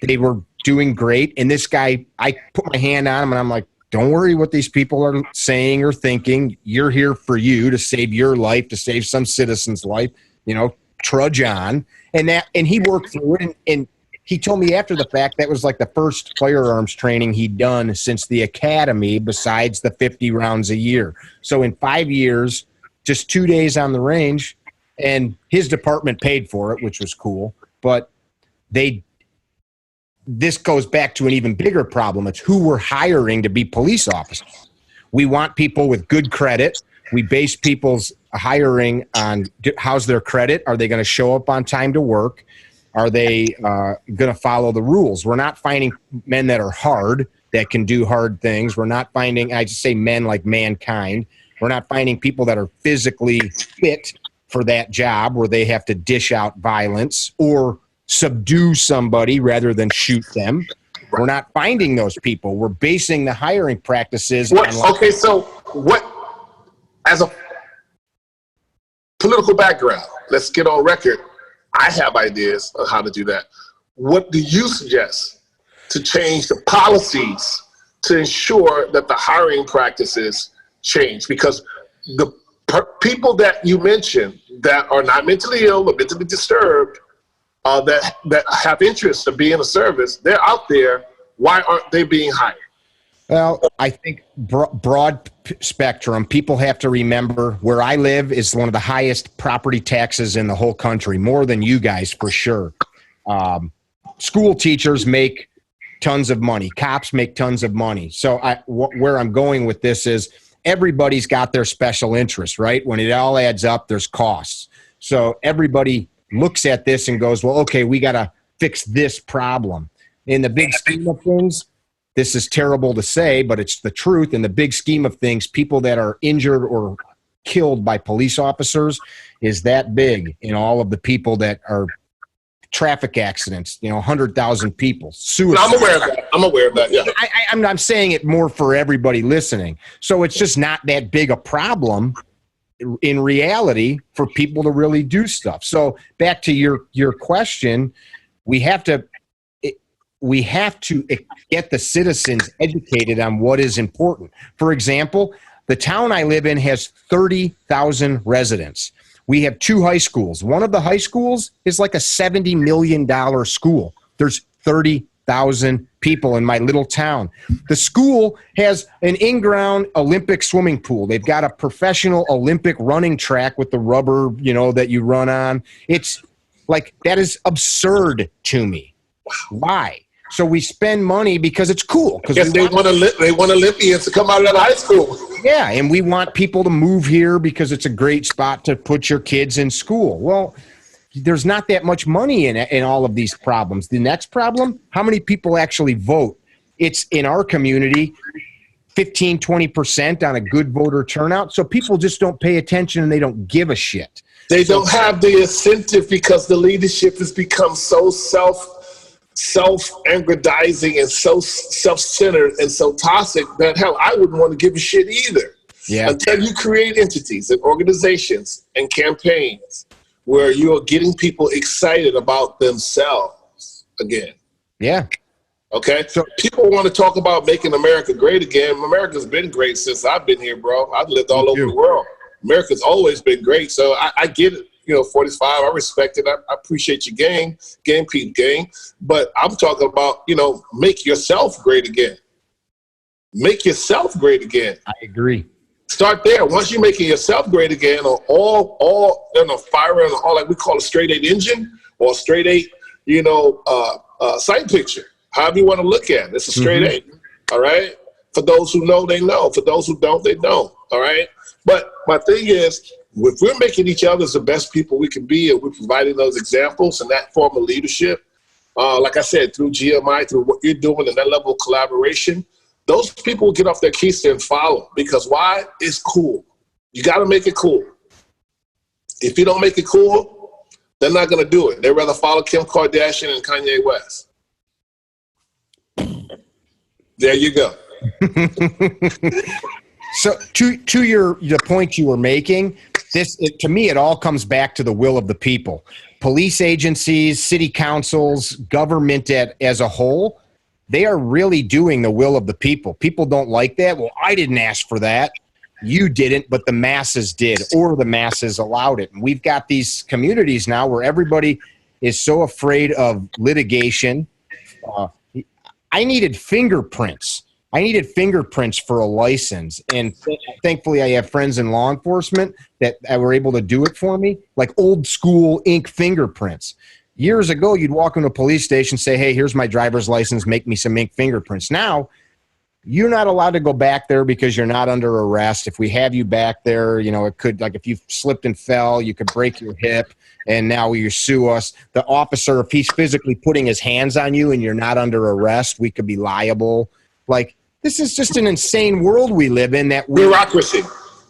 they were doing great. And this guy, I put my hand on him and I'm like, don't worry what these people are saying or thinking. You're here for you to save your life, to save some citizen's life, you know, trudge on. And he worked through it. And he told me after the fact that was like the first firearms training he'd done since the academy, besides the 50 rounds a year. So in 5 years, just 2 days on the range, and his department paid for it, which was cool. But this goes back to an even bigger problem. It's who we're hiring to be police officers. We want people with good credit. We base people's hiring on how's their credit. Are they going to show up on time to work? Are they going to follow the rules? We're not finding men that are hard, that can do hard things. We're not finding, I just say men like mankind. We're not finding people that are physically fit for that job where they have to dish out violence or subdue somebody rather than shoot them. We're not finding those people. We're basing the hiring practices on okay, so what, as a political background, let's get on record. I have ideas on how to do that. What do you suggest to change the policies to ensure that the hiring practices change? Because the people that you mentioned that are not mentally ill or mentally disturbed, that have interest in being a service, they're out there. Why aren't they being hired? Well, I think broad spectrum. People have to remember where I live is one of the highest property taxes in the whole country, more than you guys for sure. School teachers make tons of money. Cops make tons of money. So where I'm going with this is everybody's got their special interest, right? When it all adds up, there's costs. So everybody looks at this and goes, well, okay, we got to fix this problem. In the big scheme of things, this is terrible to say, but it's the truth. In the big scheme of things, people that are injured or killed by police officers is that big in all of the people that are traffic accidents, 100,000 people. Suicide. I'm aware of that. I'm aware of that, yeah. I'm saying it more for everybody listening. So it's just not that big a problem in reality for people to really do stuff. So back to your question, we have to get the citizens educated on what is important. For example, the town I live in has 30,000 residents. We have 2 high schools. One of the high schools is like a $70 million school. There's 30,000 people in my little town. The school has an in-ground Olympic swimming pool. They've got a professional Olympic running track with the rubber, that you run on. It's like, that is absurd to me. Why? So we spend money because it's cool. Because they want Olympians to come out of that high school. Yeah, and we want people to move here because it's a great spot to put your kids in school. Well, there's not that much money in all of these problems. The next problem, how many people actually vote? It's in our community, 15, 20% on a good voter turnout. So people just don't pay attention and they don't give a shit. They don't have the incentive because the leadership has become so self-aggrandizing and so self-centered and so toxic that, hell, I wouldn't want to give a shit either. Yeah. Until you create entities and organizations and campaigns where you're getting people excited about themselves again. Yeah. Okay? So people want to talk about making America great again. America's been great since I've been here, bro. I've lived all over the world. America's always been great. So I get it. 45, I respect it. I appreciate your game, Pete, game. But I'm talking about, make yourself great again. Make yourself great again. I agree. Start there. Once you're making yourself great again, or all firing all, like we call a straight 8 engine or a straight 8, sight picture. However you want to look at it. It's a straight 8. All right. For those who know, they know. For those who don't, they don't. All right. But my thing is, if we're making each other the best people we can be, and we're providing those examples and that form of leadership, like I said, through GMI, through what you're doing and that level of collaboration, those people will get off their keister and follow. Because why? It's cool. You got to make it cool. If you don't make it cool, they're not going to do it. They'd rather follow Kim Kardashian and Kanye West. There you go. So to the point you were making, to me, it all comes back to the will of the people. Police agencies, city councils, government as a whole, they are really doing the will of the people. People don't like that. Well, I didn't ask for that. You didn't, but the masses did, or the masses allowed it. And we've got these communities now where everybody is so afraid of litigation. I needed fingerprints. I needed fingerprints for a license, and thankfully I have friends in law enforcement that were able to do it for me, like old school ink fingerprints. Years ago, you'd walk into a police station, say, hey, here's my driver's license, make me some ink fingerprints. Now, you're not allowed to go back there because you're not under arrest. If we have you back there, it could, like if you slipped and fell, you could break your hip, and now you sue us. The officer, if he's physically putting his hands on you and you're not under arrest, we could be liable. Like, this is just an insane world we live in. That bureaucracy.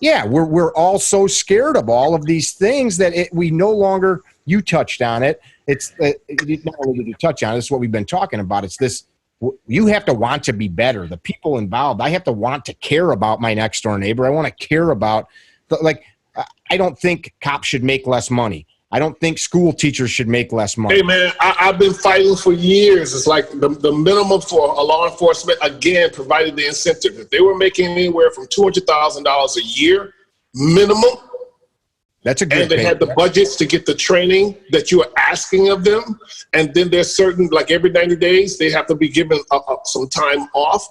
Yeah, we're all so scared of all of these things that we no longer. You touched on it. It's not only did you touch on it, it's what we've been talking about. It's this. You have to want to be better. The people involved. I have to want to care about my next door neighbor. I want to care about. I don't think cops should make less money. I don't think school teachers should make less money. Hey, man, I've been fighting for years. It's like the minimum for a law enforcement, again, provided the incentive. If they were making anywhere from $200,000 a year minimum, that's a good and they had the budgets to get the training that you are asking of them, and then there's certain, like every 90 days, they have to be given some time off,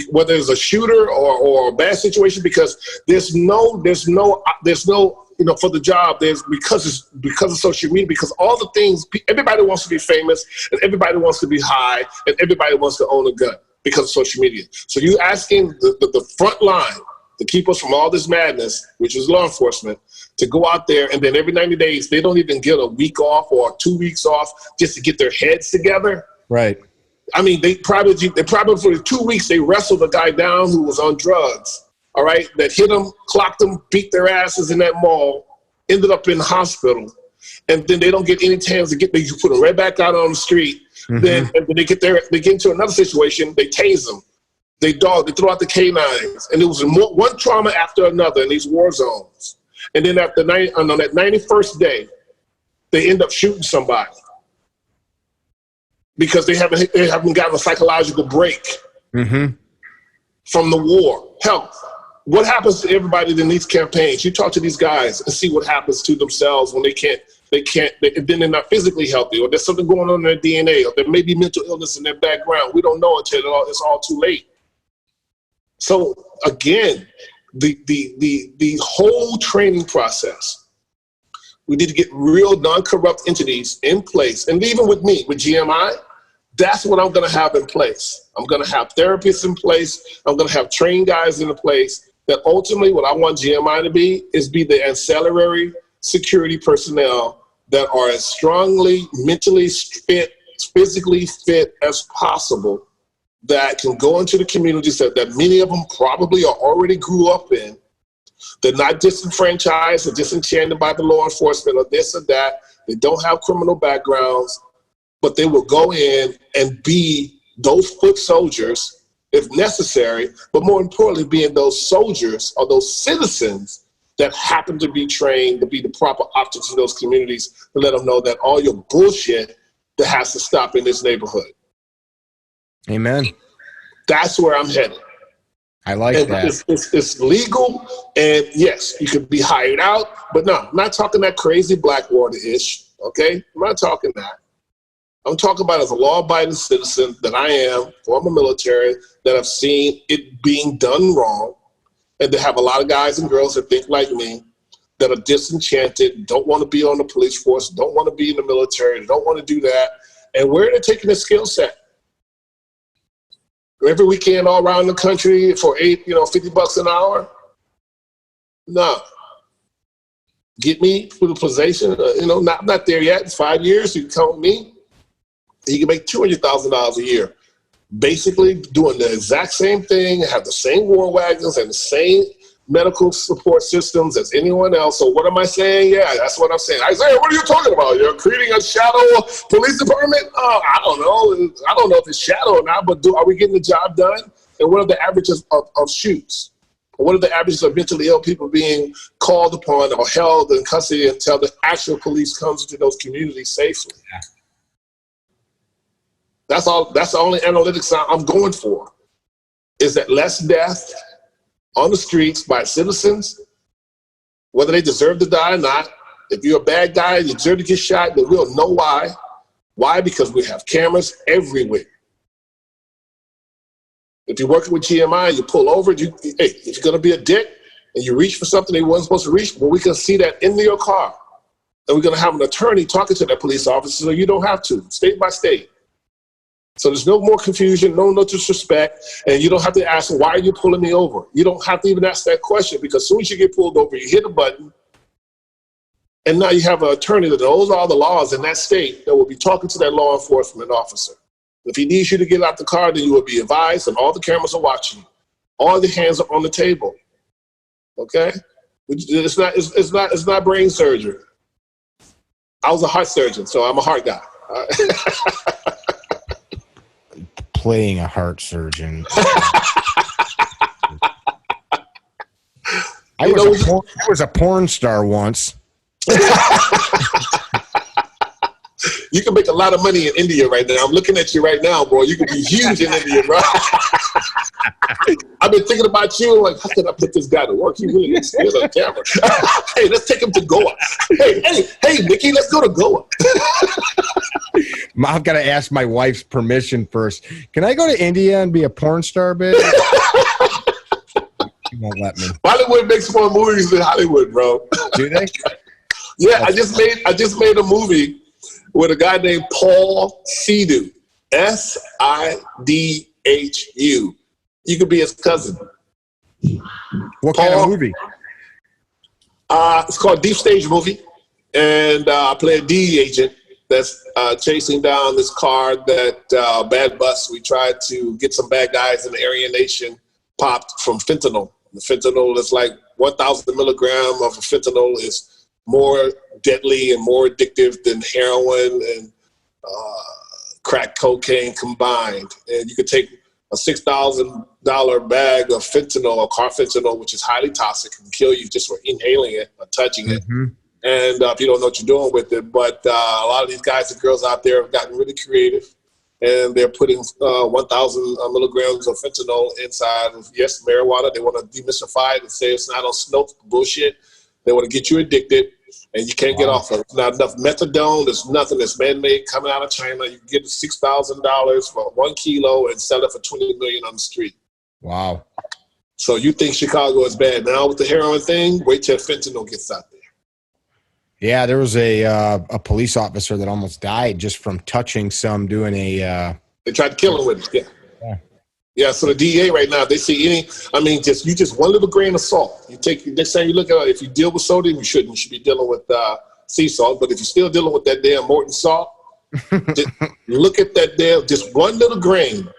whether it's a shooter or a bad situation, because there's no for the job, because of social media, because all the things, everybody wants to be famous, and everybody wants to be high, and everybody wants to own a gun because of social media. So you asking the front line to keep us from all this madness, which is law enforcement, to go out there, and then every 90 days, they don't even get a week off or 2 weeks off just to get their heads together. Right. I mean, they probably for 2 weeks, they wrestled a guy down who was on drugs. All right, that hit them, clocked them, beat their asses in that mall, ended up in the hospital, and then they don't get any chance to you put them right back out on the street. Then and when they get into another situation, they tase them, they throw out the canines, and it was one trauma after another in these war zones. And then after on that 91st day, they end up shooting somebody because they haven't gotten a psychological break from the war. Hell, what happens to everybody in these campaigns? You talk to these guys and see what happens to themselves when then they're not physically healthy, or there's something going on in their DNA, or there may be mental illness in their background. We don't know until it's all too late. So again, the whole training process, we need to get real non-corrupt entities in place. And even with me, with GMI, that's what I'm going to have in place. I'm going to have therapists in place. I'm going to have trained guys in place that ultimately what I want GMI to be is be the ancillary security personnel that are as strongly mentally fit, physically fit as possible, that can go into the communities that many of them probably are already grew up in. They're not disenfranchised or disenchanted by the law enforcement or this or that. They don't have criminal backgrounds, but they will go in and be those foot soldiers if necessary, but more importantly, being those soldiers or those citizens that happen to be trained to be the proper options in those communities to let them know that all your bullshit that has to stop in this neighborhood. Amen. That's where I'm headed. I like that. It's legal, and yes, you could be hired out, but no, I'm not talking that crazy Blackwater-ish, okay? I'm not talking that. I'm talking about as a law-abiding citizen that I am, former military, that have seen it being done wrong, and to have a lot of guys and girls that think like me, that are disenchanted, don't want to be on the police force, don't want to be in the military, don't want to do that, and where they're taking their skill set. Every weekend all around the country for $50 an hour? No. Get me for the position, not there yet. It's 5 years, you can come with me. You can make $200,000 a year. Basically doing the exact same thing, have the same war wagons and the same medical support systems as anyone else. So what am I saying? Yeah, that's what I'm saying. Isaiah, what are you talking about? You're creating a shadow police department? I don't know. I don't know if it's shadow or not, but are we getting the job done? And what are the averages of shoots? What are the averages of mentally ill people being called upon or held in custody until the actual police comes into those communities safely? Yeah. That's all. That's the only analytics I'm going for, is that less death on the streets by citizens, whether they deserve to die or not. If you're a bad guy, you deserve to get shot, then we'll know why. Why? Because we have cameras everywhere. If you're working with GMI, you pull over, if you're going to be a dick and you reach for something you weren't supposed to reach, well, we can see that in your car. And we're going to have an attorney talking to that police officer, so you don't have to, state by state. So there's no more confusion, no disrespect, and you don't have to ask, why are you pulling me over? You don't have to even ask that question, because as soon as you get pulled over, you hit a button, and now you have an attorney that knows all the laws in that state that will be talking to that law enforcement officer. If he needs you to get out the car, then you will be advised, and all the cameras are watching you. All the hands are on the table. Okay? It's not brain surgery. I was a heart surgeon, so I'm a heart guy. Playing a heart surgeon. I was a porn star once. You can make a lot of money in India right now. I'm looking at you right now, bro. You could be huge in India, bro. I've been thinking about you. Like, how can I put this guy to work? He really needs to get on camera. Hey, let's take him to Goa. Hey, Nikki, let's go to Goa. I've got to ask my wife's permission first. Can I go to India and be a porn star, bitch? She won't let me. Hollywood makes more movies than Hollywood, bro. Do they? Yeah, I just made a movie with a guy named Paul Sidhu, S-I-D-H-U. You could be his cousin. What kind of movie? It's called Deep Stage Movie, and I play a DE agent that's chasing down this car that bad bus. We tried to get some bad guys in the Aryan Nation popped from fentanyl. The fentanyl is like 1,000 milligram of fentanyl is more deadly and more addictive than heroin and crack cocaine combined. And you could take a $6,000 bag of fentanyl or carfentanil, which is highly toxic, and kill you just for inhaling it or touching it. And if you don't know what you're doing with it. But a lot of these guys and girls out there have gotten really creative, and they're putting 1,000 milligrams of fentanyl inside of, yes, marijuana. They want to demystify it and say it's not on snow bullshit. They want to get you addicted, and you can't get off of it. There's not enough methadone. There's nothing that's man-made coming out of China. You can get $6,000 for 1 kilo and sell it for $20 million on the street. Wow. So you think Chicago is bad. Now with the heroin thing, wait till fentanyl gets out there. Yeah, there was a police officer that almost died just from touching some doing a. They tried to kill him with it. Yeah. So the DEA right now, they see just one little grain of salt. You take next time you look at it, if you deal with sodium, you shouldn't. You should be dealing with sea salt. But if you're still dealing with that damn Morton salt, just look at that damn, just one little grain.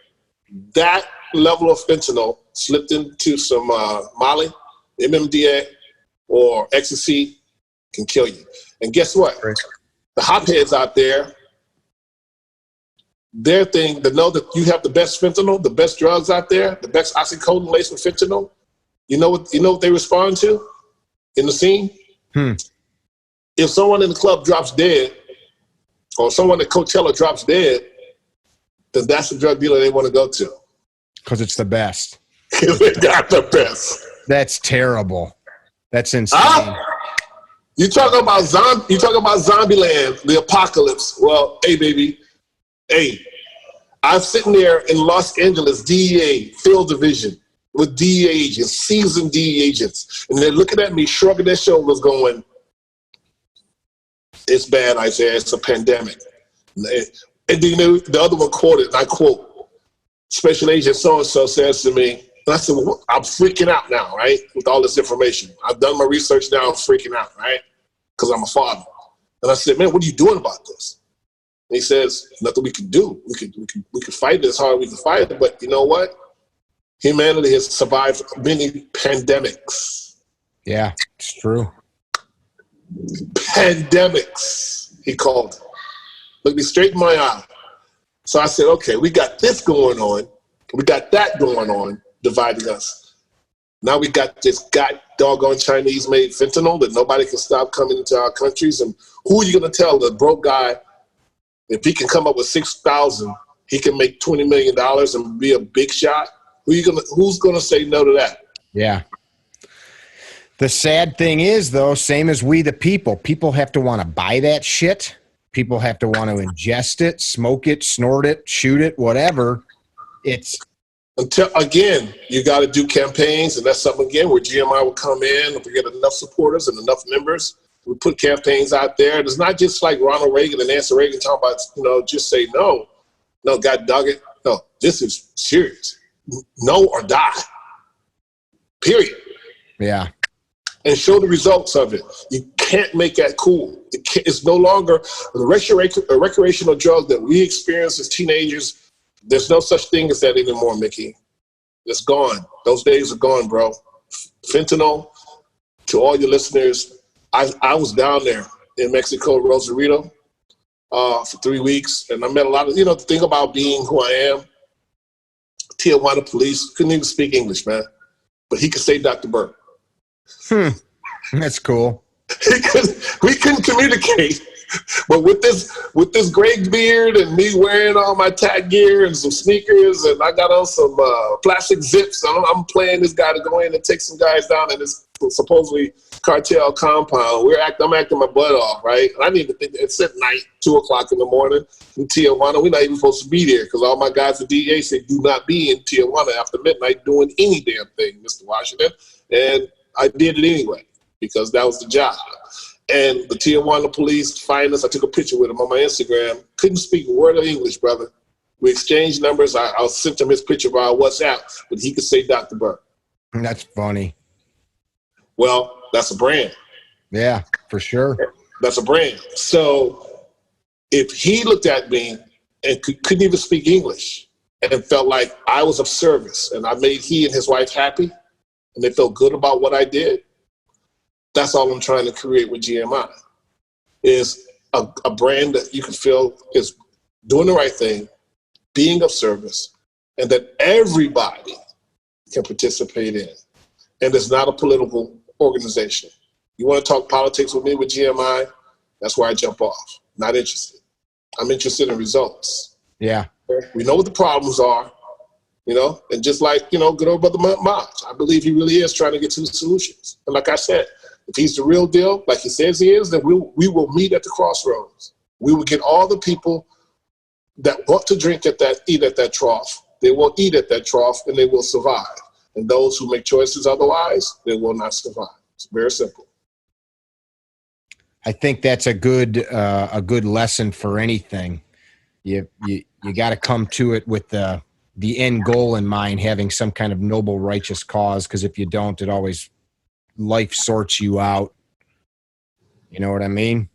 That level of fentanyl slipped into some Molly, MMDA, or ecstasy can kill you. And guess what? Right. The hopheads out there, their thing to know that you have the best fentanyl, the best drugs out there, the best oxycodone laced with fentanyl. You know what they respond to in the scene? If someone in the club drops dead, or someone at Coachella drops dead, then that's the drug dealer they want to go to. Because it's the best. Because they got the best. That's terrible. That's insane. You talking about Zombieland, the apocalypse. Well, hey, baby. Hey, I'm sitting there in Los Angeles, DEA, field division, with DEA agents, seasoned DEA agents. And they're looking at me, shrugging their shoulders, going, it's bad, Isaiah. It's a pandemic. And then the other one quoted, and I quote, Special Agent so-and-so says to me, and I said, well, I'm freaking out now, right, with all this information. I've done my research now. I'm freaking out, right, because I'm a father. And I said, man, what are you doing about this? And he says, nothing we can do. We could fight it as hard as we can fight it, but you know what? Humanity has survived many pandemics. Yeah, it's true. Pandemics, he called it. Looked me straight in my eye. So I said, okay, we got this going on. We got that going on, dividing us. Now we got this doggone Chinese-made fentanyl that nobody can stop coming into our countries. And who are you going to tell the broke guy, if he can come up with 6,000, he can make $20 million and be a big shot? Who's going to say no to that? Yeah. The sad thing is, though, same as we the people have to want to buy that shit. People have to want to ingest it, smoke it, snort it, shoot it, whatever. It's again, you got to do campaigns, and that's something again where GMI will come in. If we get enough supporters and enough members, we put campaigns out there. It's not just like Ronald Reagan and Nancy Reagan talking about, just say no. No, God dog it. No, this is serious. No or die. Period. Yeah. And show the results of it. You can't make that cool. It's no longer a recreational drug that we experienced as teenagers. There's no such thing as that anymore, Mickey. It's gone. Those days are gone, bro. Fentanyl, to all your listeners, I was down there in Mexico, Rosarito, for 3 weeks, and I met a lot of, the thing about being who I am, Tijuana police, couldn't even speak English, man. But he could say Dr. Burke. That's cool. We couldn't communicate, but with this gray beard and me wearing all my tack gear and some sneakers, and I got on some plastic zips, I'm playing this guy to go in and take some guys down in this supposedly cartel compound. I'm acting my butt off, right? And I need to think it's at night, 2:00 in the morning in Tijuana. We're not even supposed to be there because all my guys at DEA say do not be in Tijuana after midnight doing any damn thing, Mr. Washington. And I did it anyway because that was the job. And the Tijuana police find us. I took a picture with him on my Instagram. Couldn't speak a word of English, brother. We exchanged numbers. I sent him his picture via WhatsApp, but he could say Dr. Burke. That's funny. Well, that's a brand. Yeah, for sure. That's a brand. So if he looked at me and couldn't even speak English and felt like I was of service and I made he and his wife happy and they felt good about what I did, that's all I'm trying to create with GMI, is a brand that you can feel is doing the right thing, being of service, and that everybody can participate in. And it's not a political organization. You want to talk politics with me with GMI, that's where I jump off. Not interested. I'm interested in results. Yeah. We know what the problems are, you know, and just like, you know, good old brother Maj, I believe he really is trying to get to the solutions. And like I said, if he's the real deal, like he says he is, then we will meet at the crossroads. We will get all the people that want to drink at that, eat at that trough. They will eat at that trough and they will survive. And those who make choices otherwise, they will not survive. It's very simple. I think that's a good lesson for anything. You got to come to it with the end goal in mind, having some kind of noble, righteous cause. Because if you don't, it always life sorts you out. You know what I mean?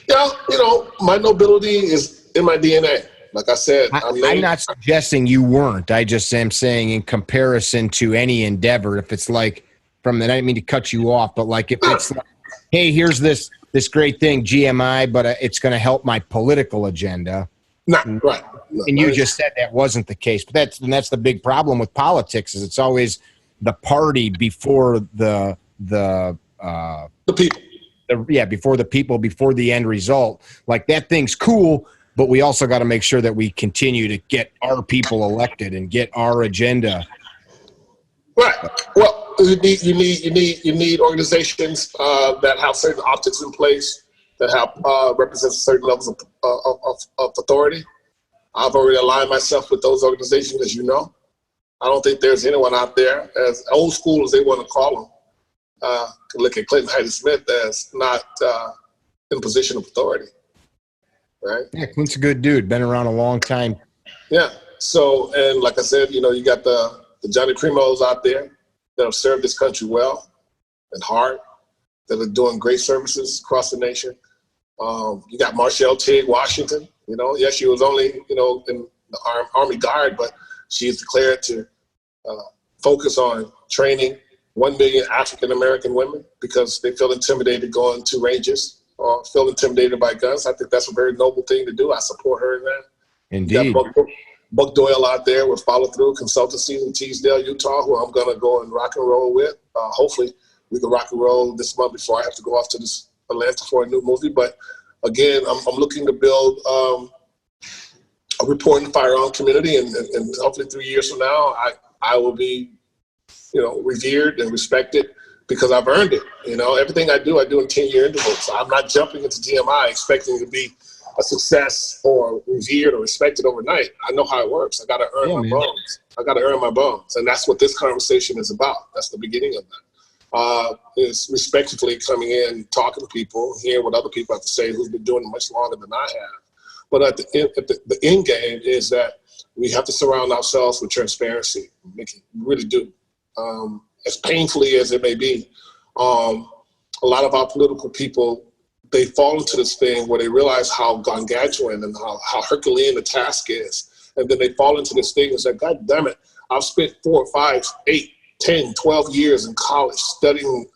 Yeah, you know, my nobility is in my DNA. Like I said, I'm not suggesting you weren't. I just am saying in comparison to any endeavor, if it's like I didn't mean to cut you off, but like if it's like, hey, here's this great thing, GMI, but it's going to help my political agenda. Right. And you just said that wasn't the case. But that's the big problem with politics is it's always the party before the people. Before the people, before the end result. Like that thing's cool, but we also got to make sure that we continue to get our people elected and get our agenda. Right. Well, you need organizations that have certain optics in place that have represent certain levels of authority. I've already aligned myself with those organizations, as you know. I don't think there's anyone out there, as old school as they want to call them, look at Clinton Heidi Smith as not in a position of authority. Right? Yeah, Clint's a good dude. Been around a long time. Yeah. So, and like I said, you know, you got the Johnny Primos out there that have served this country well and hard, that are doing great services across the nation. You got Marshall Tigg Washington. You know, yes, she was only, you know, in the Army Guard, but she is declared to focus on training 1 million African-American women because they feel intimidated going to ranges or feel intimidated by guns. I think that's a very noble thing to do. I support her in that. Indeed. You got Buck Doyle out there with Follow Through Consultancy in Teasdale, Utah, who I'm going to go and rock and roll with. Hopefully we can rock and roll this month before I have to go off to this Atlanta for a new movie. But again, I'm looking to build a reporting firearm community, and hopefully 3 years from now, I will be, you know, revered and respected because I've earned it. You know, everything I do in 10-year intervals. I'm not jumping into GMI expecting to be a success or revered or respected overnight. I know how it works. I got to earn my bones. I got to earn my bones, and that's what this conversation is about. That's the beginning of that. Is respectfully coming in, talking to people, hearing what other people have to say who've been doing it much longer than I have. But at the end game is that we have to surround ourselves with transparency. We really do. As painfully as it may be, a lot of our political people, they fall into this thing where they realize how gargantuan and how Herculean the task is. And then they fall into this thing and say, God damn it, I've spent 4, 5, 8, 10, 12 years in college studying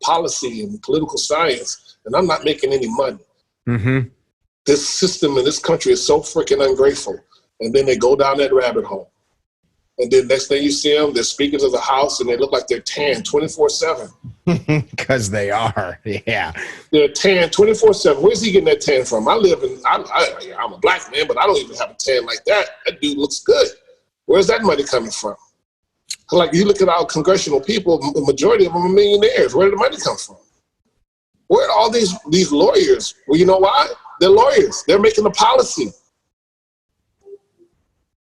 policy and political science, and I'm not making any money. Mm-hmm. This system in this country is so freaking ungrateful. And then they go down that rabbit hole. And then next thing you see them, they're speakers of the House, and they look like they're tan 24/7. Because they are, yeah. They're tan 24/7. Where's he getting that tan from? I'm a black man, but I don't even have a tan like that. That dude looks good. Where's that money coming from? Like, you look at our congressional people, the majority of them are millionaires. Where did the money come from? Where are all these lawyers? Well, you know why? They're lawyers. They're making the policy.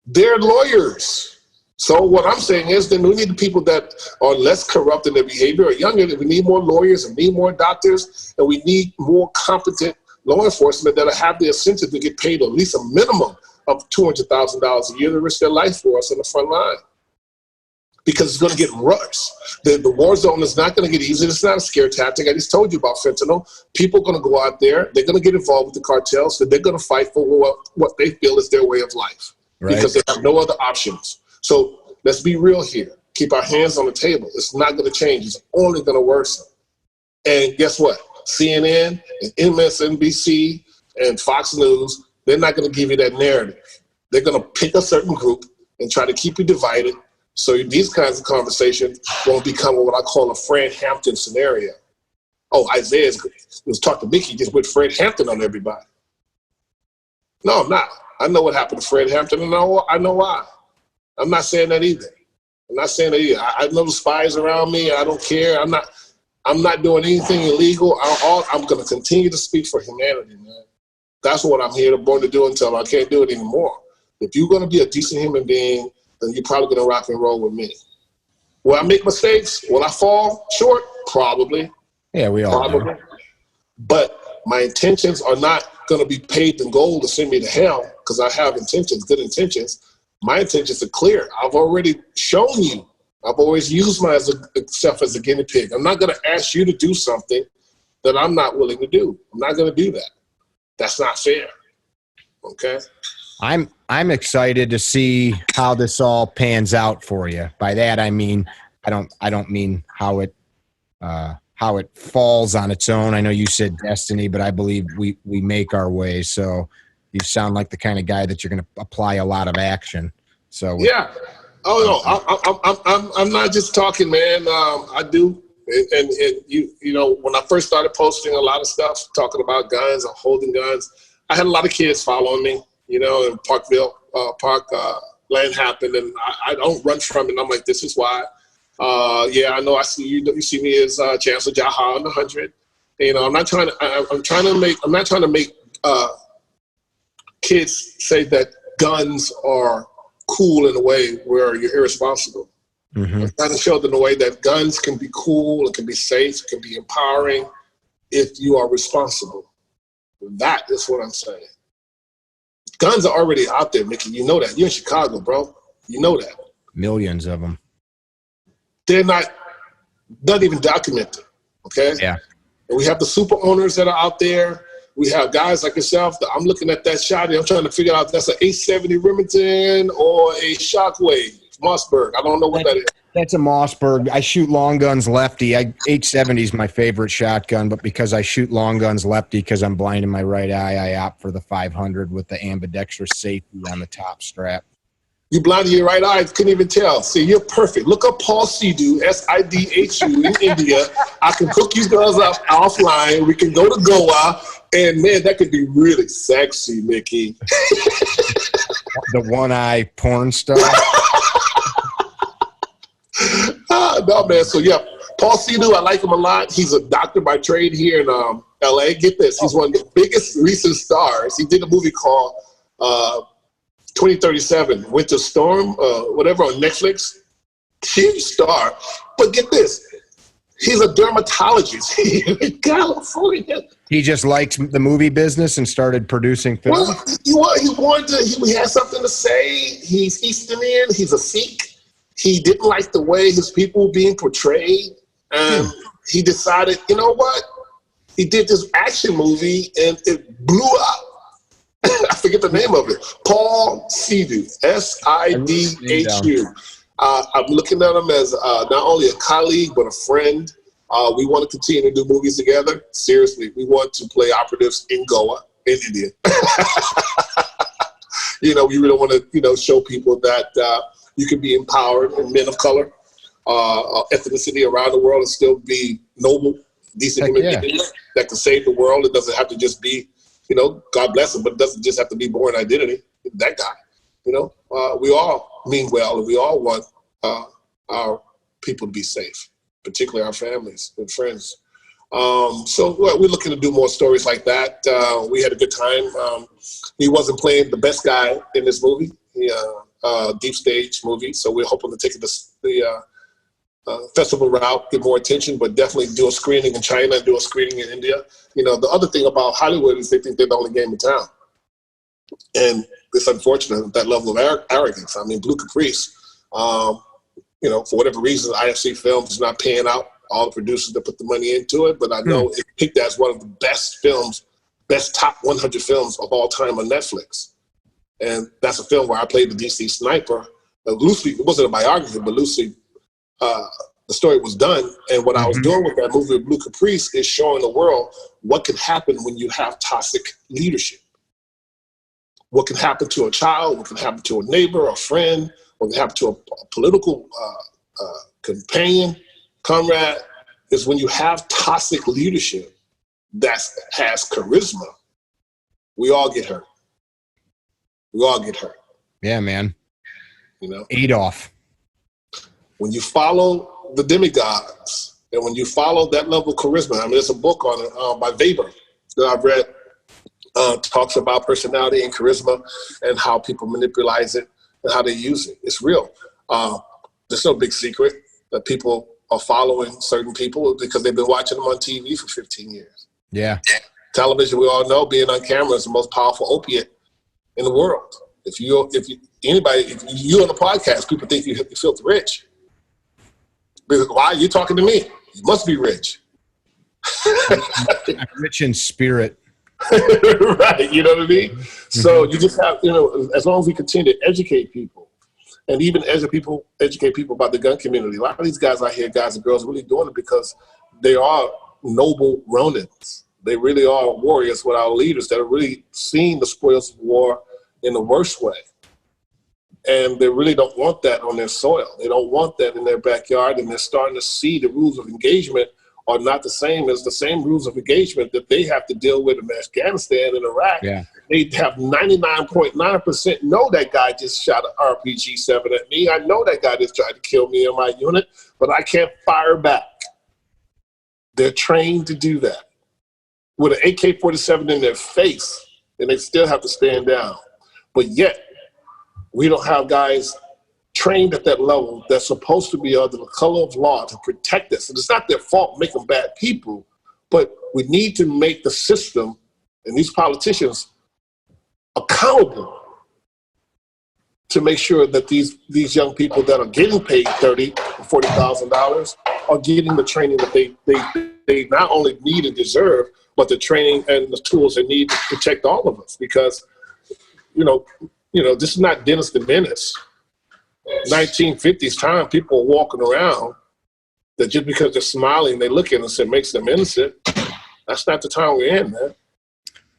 They're lawyers. So what I'm saying is then we need the people that are less corrupt in their behavior or younger. We need more lawyers and need more doctors, and we need more competent law enforcement that have the incentive to get paid at least a minimum of $200,000 a year to risk their life for us on the front line. Because it's going to get worse. The war zone is not going to get easier. It's not a scare tactic. I just told you about fentanyl. People are going to go out there. They're going to get involved with the cartels. So they're going to fight for what they feel is their way of life. Right. Because they have no other options. So let's be real here. Keep our hands on the table. It's not going to change. It's only going to worsen. And guess what? CNN and MSNBC and Fox News, they're not going to give you that narrative. They're going to pick a certain group and try to keep you divided. So these kinds of conversations won't become what I call a Fred Hampton scenario. Oh, Isaiah was talking to Mickey just with Fred Hampton on everybody. No, I'm not. I know what happened to Fred Hampton, and I know why. I'm not saying that either. I know the spies around me. I don't care. I'm not doing anything illegal. I'm going to continue to speak for humanity, man. That's what I'm born to do until I can't do it anymore. If you're going to be a decent human being, then you're probably going to rock and roll with me. Will I make mistakes? Will I fall short? Probably. Yeah, we all do. But my intentions are not going to be paved in gold to send me to hell because I have intentions, good intentions. My intentions are clear. I've already shown you. I've always used myself as a guinea pig. I'm not going to ask you to do something that I'm not willing to do. I'm not going to do that. That's not fair. Okay? I'm excited to see how this all pans out for you. By that I mean I don't mean how it falls on its own. I know you said destiny, but I believe we make our way. So you sound like the kind of guy that you're going to apply a lot of action. So yeah. Oh no, I'm not just talking, man. I do, and you know, when I first started posting a lot of stuff talking about guns or holding guns, I had a lot of kids following me. You know, in Land happened, and I don't run from it. And I'm like, this is why. Yeah, I know. I see you. You see me as Chancellor Jaha on the 100. You know, I'm not trying to make kids say that guns are cool in a way where you're irresponsible. Mm-hmm. I'm trying to show them the way that guns can be cool, it can be safe, it can be empowering if you are responsible. That is what I'm saying. Guns are already out there, Mickey. You know that. You're in Chicago, bro. You know that. Millions of them. They're not even documented, okay? Yeah. And we have the super owners that are out there. We have guys like yourself. I'm looking at that shot and I'm trying to figure out if that's an 870 Remington or a Shockwave, Mossberg. I don't know what that is. That's a Mossberg. I shoot long guns lefty. 870 is my favorite shotgun, but because I shoot long guns lefty because I'm blind in my right eye, I opt for the 500 with the ambidextrous safety on the top strap. You blind in your right eye, couldn't even tell. See, you're perfect. Look up Paul Sidhu, Sidhu in India. I can hook you girls up offline. We can go to Goa. And, man, that could be really sexy, Mickey. The one-eye porn star? No, man. So, yeah, Paul Sidhu, I like him a lot. He's a doctor by trade here in L.A. Get this. He's one of the biggest recent stars. He did a movie called 2037, Winter Storm, whatever, on Netflix. Huge star. But get this. He's a dermatologist in California. He just liked the movie business and started producing films? Well, he had something to say. He's East Indian. He's a Sikh. He didn't like the way his people were being portrayed. And he decided, you know what? He did this action movie and it blew up. I forget the name of it. Paul Sidhu, Sidhu. I'm looking at him as not only a colleague, but a friend. We want to continue to do movies together. Seriously, we want to play operatives in Goa, in India. You know, we really want to, you know, show people that you can be empowered and men of color, ethnicity around the world and still be noble, decent human beings that can save the world. It doesn't have to just be, you know, God bless him, but it doesn't just have to be born identity. That guy, you know, we all mean well, and we all want our people to be safe, particularly our families and friends. So we're looking to do more stories like that. We had a good time. He wasn't playing the best guy in this movie, deep stage movie. So we're hoping to take the festival route, get more attention, but definitely do a screening in China and do a screening in India. You know, the other thing about Hollywood is they think they're the only game in town. And it's unfortunate, that level of arrogance. I mean, Blue Caprice, you know, for whatever reason, IFC Films is not paying out all the producers that put the money into it, but I know it picked as one of the best films, best top 100 films of all time on Netflix. And that's a film where I played the DC sniper. Loosely, it wasn't a biography, but loosely, the story was done. And what I was doing with that movie, Blue Caprice, is showing the world what can happen when you have toxic leadership. What can happen to a child, what can happen to a neighbor, a friend, what can happen to a political companion, comrade, is when you have toxic leadership that has charisma, we all get hurt. We all get hurt. Yeah, man. You know, Adolf. when you follow the demigods and when you follow that level of charisma, I mean, there's a book on it by Weber that I've read, talks about personality and charisma and how people manipulate it and how they use it. It's real. There's no big secret that people are following certain people because they've been watching them on TV for 15 years. Yeah. Television, we all know, being on camera is the most powerful opiate in the world. If you on a podcast, people think you're filthy rich. Because why are you talking to me? You must be rich. I'm rich in spirit. Right, you know what I mean? So you just have, as long as we continue to educate people, and even educate people about the gun community. A lot of these guys out here, guys and girls, are really doing it because they are noble Ronins. They really are warriors with our leaders that are really seeing the spoils of war in the worst way. And they really don't want that on their soil. They don't want that in their backyard, and they're starting to see the rules of engagement are not the same as the same rules of engagement that they have to deal with in Afghanistan and Iraq. Yeah. They have 99.9% know that guy just shot an RPG-7 at me. I know that guy just tried to kill me in my unit, but I can't fire back. They're trained to do that. With an AK-47 in their face, and they still have to stand down. But yet, we don't have guys trained at that level that's supposed to be under the color of law to protect us. And it's not their fault make them bad people, but we need to make the system and these politicians accountable to make sure that these young people that are getting paid $30,000 or $40,000 are getting the training that they not only need and deserve, but the training and the tools they need to protect all of us. Because, this is not Dennis the Menace. 1950s time, people are walking around that just because they're smiling, they look at us and makes them innocent. That's not the time we're in, man.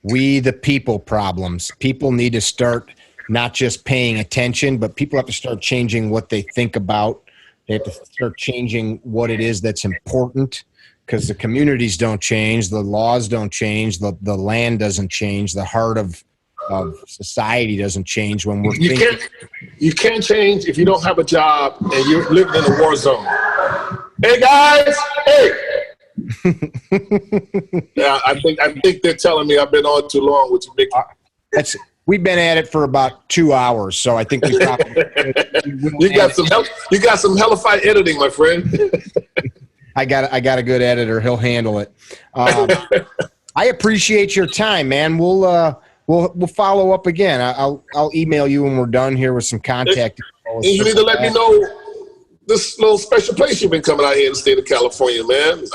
We the people problems. People need to start not just paying attention, but people have to start changing what they think about. They have to start changing what it is that's important, because the communities don't change, the laws don't change, the land doesn't change, the heart of society doesn't change when we're thinking. You can't change if you don't have a job and you're living in a war zone. Hey guys, hey. Yeah, I think they're telling me I've been on too long with you, Mickey. We've been at it for about 2 hours, so I think we probably you got some hellified editing, my friend. I got a good editor. He'll handle it. I appreciate your time, man. We'll follow up again. I'll email you when we're done here with some contact. And you need to let me know this little special place you've been coming out here in the state of California, man.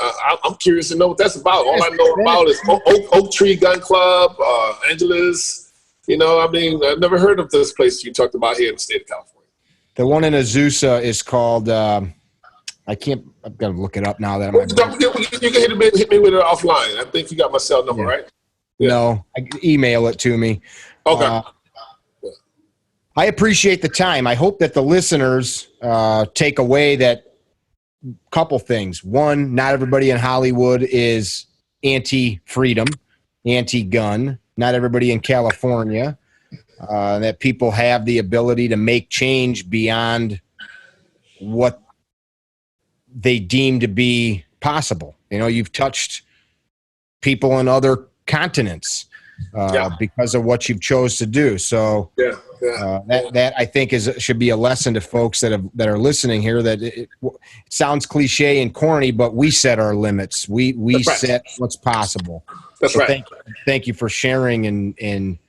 I'm curious to know what that's about. All I know about is Oak Tree Gun Club, Angeles. I've never heard of this place you talked about here in the state of California. The one in Azusa is called, I've got to look it up now that you can hit me with it offline. I think you got my cell number, right? Yeah. No, email it to me. Okay. I appreciate the time. I hope that the listeners take away that couple things. One, not everybody in Hollywood is anti-freedom, anti-gun. Not everybody in California. That people have the ability to make change beyond what they deem to be possible. You've touched people in other continents because of what you've chose to do. So that I think should be a lesson to folks that are listening here. That it sounds cliche and corny, but we set our limits. We set what's possible. That's right. Thank you for sharing and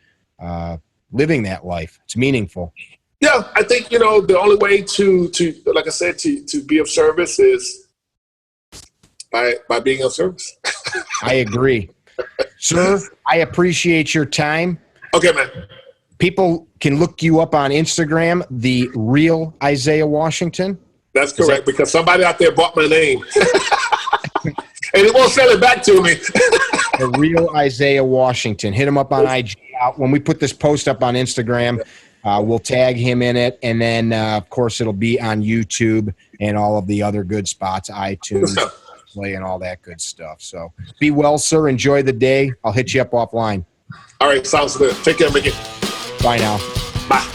living that life. It's meaningful. Yeah, I think the only way to like I said to be of service is by being of service. I agree. Sir, I appreciate your time. Okay, man. People can look you up on Instagram, The Real Isaiah Washington. That's correct, because somebody out there bought my name. And he won't sell it back to me. The Real Isaiah Washington. Hit him up on IG. When we put this post up on Instagram, we'll tag him in it. And then, of course, it'll be on YouTube and all of the other good spots, iTunes. And all that good stuff. So be well, sir. Enjoy the day. I'll hit you up offline. All right. Sounds good. Take care, Mickey. Bye now. Bye.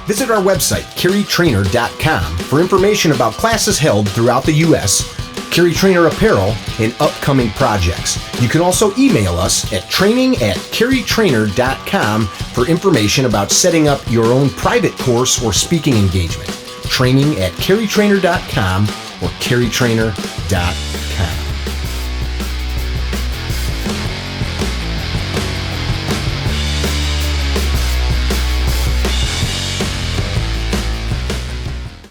Visit our website, carrytrainer.com, for information about classes held throughout the U.S., Carry Trainer apparel, and upcoming projects. You can also email us at training@carrytrainer.com for information about setting up your own private course or speaking engagement. Training@carrytrainer.com or carrytrainer.com.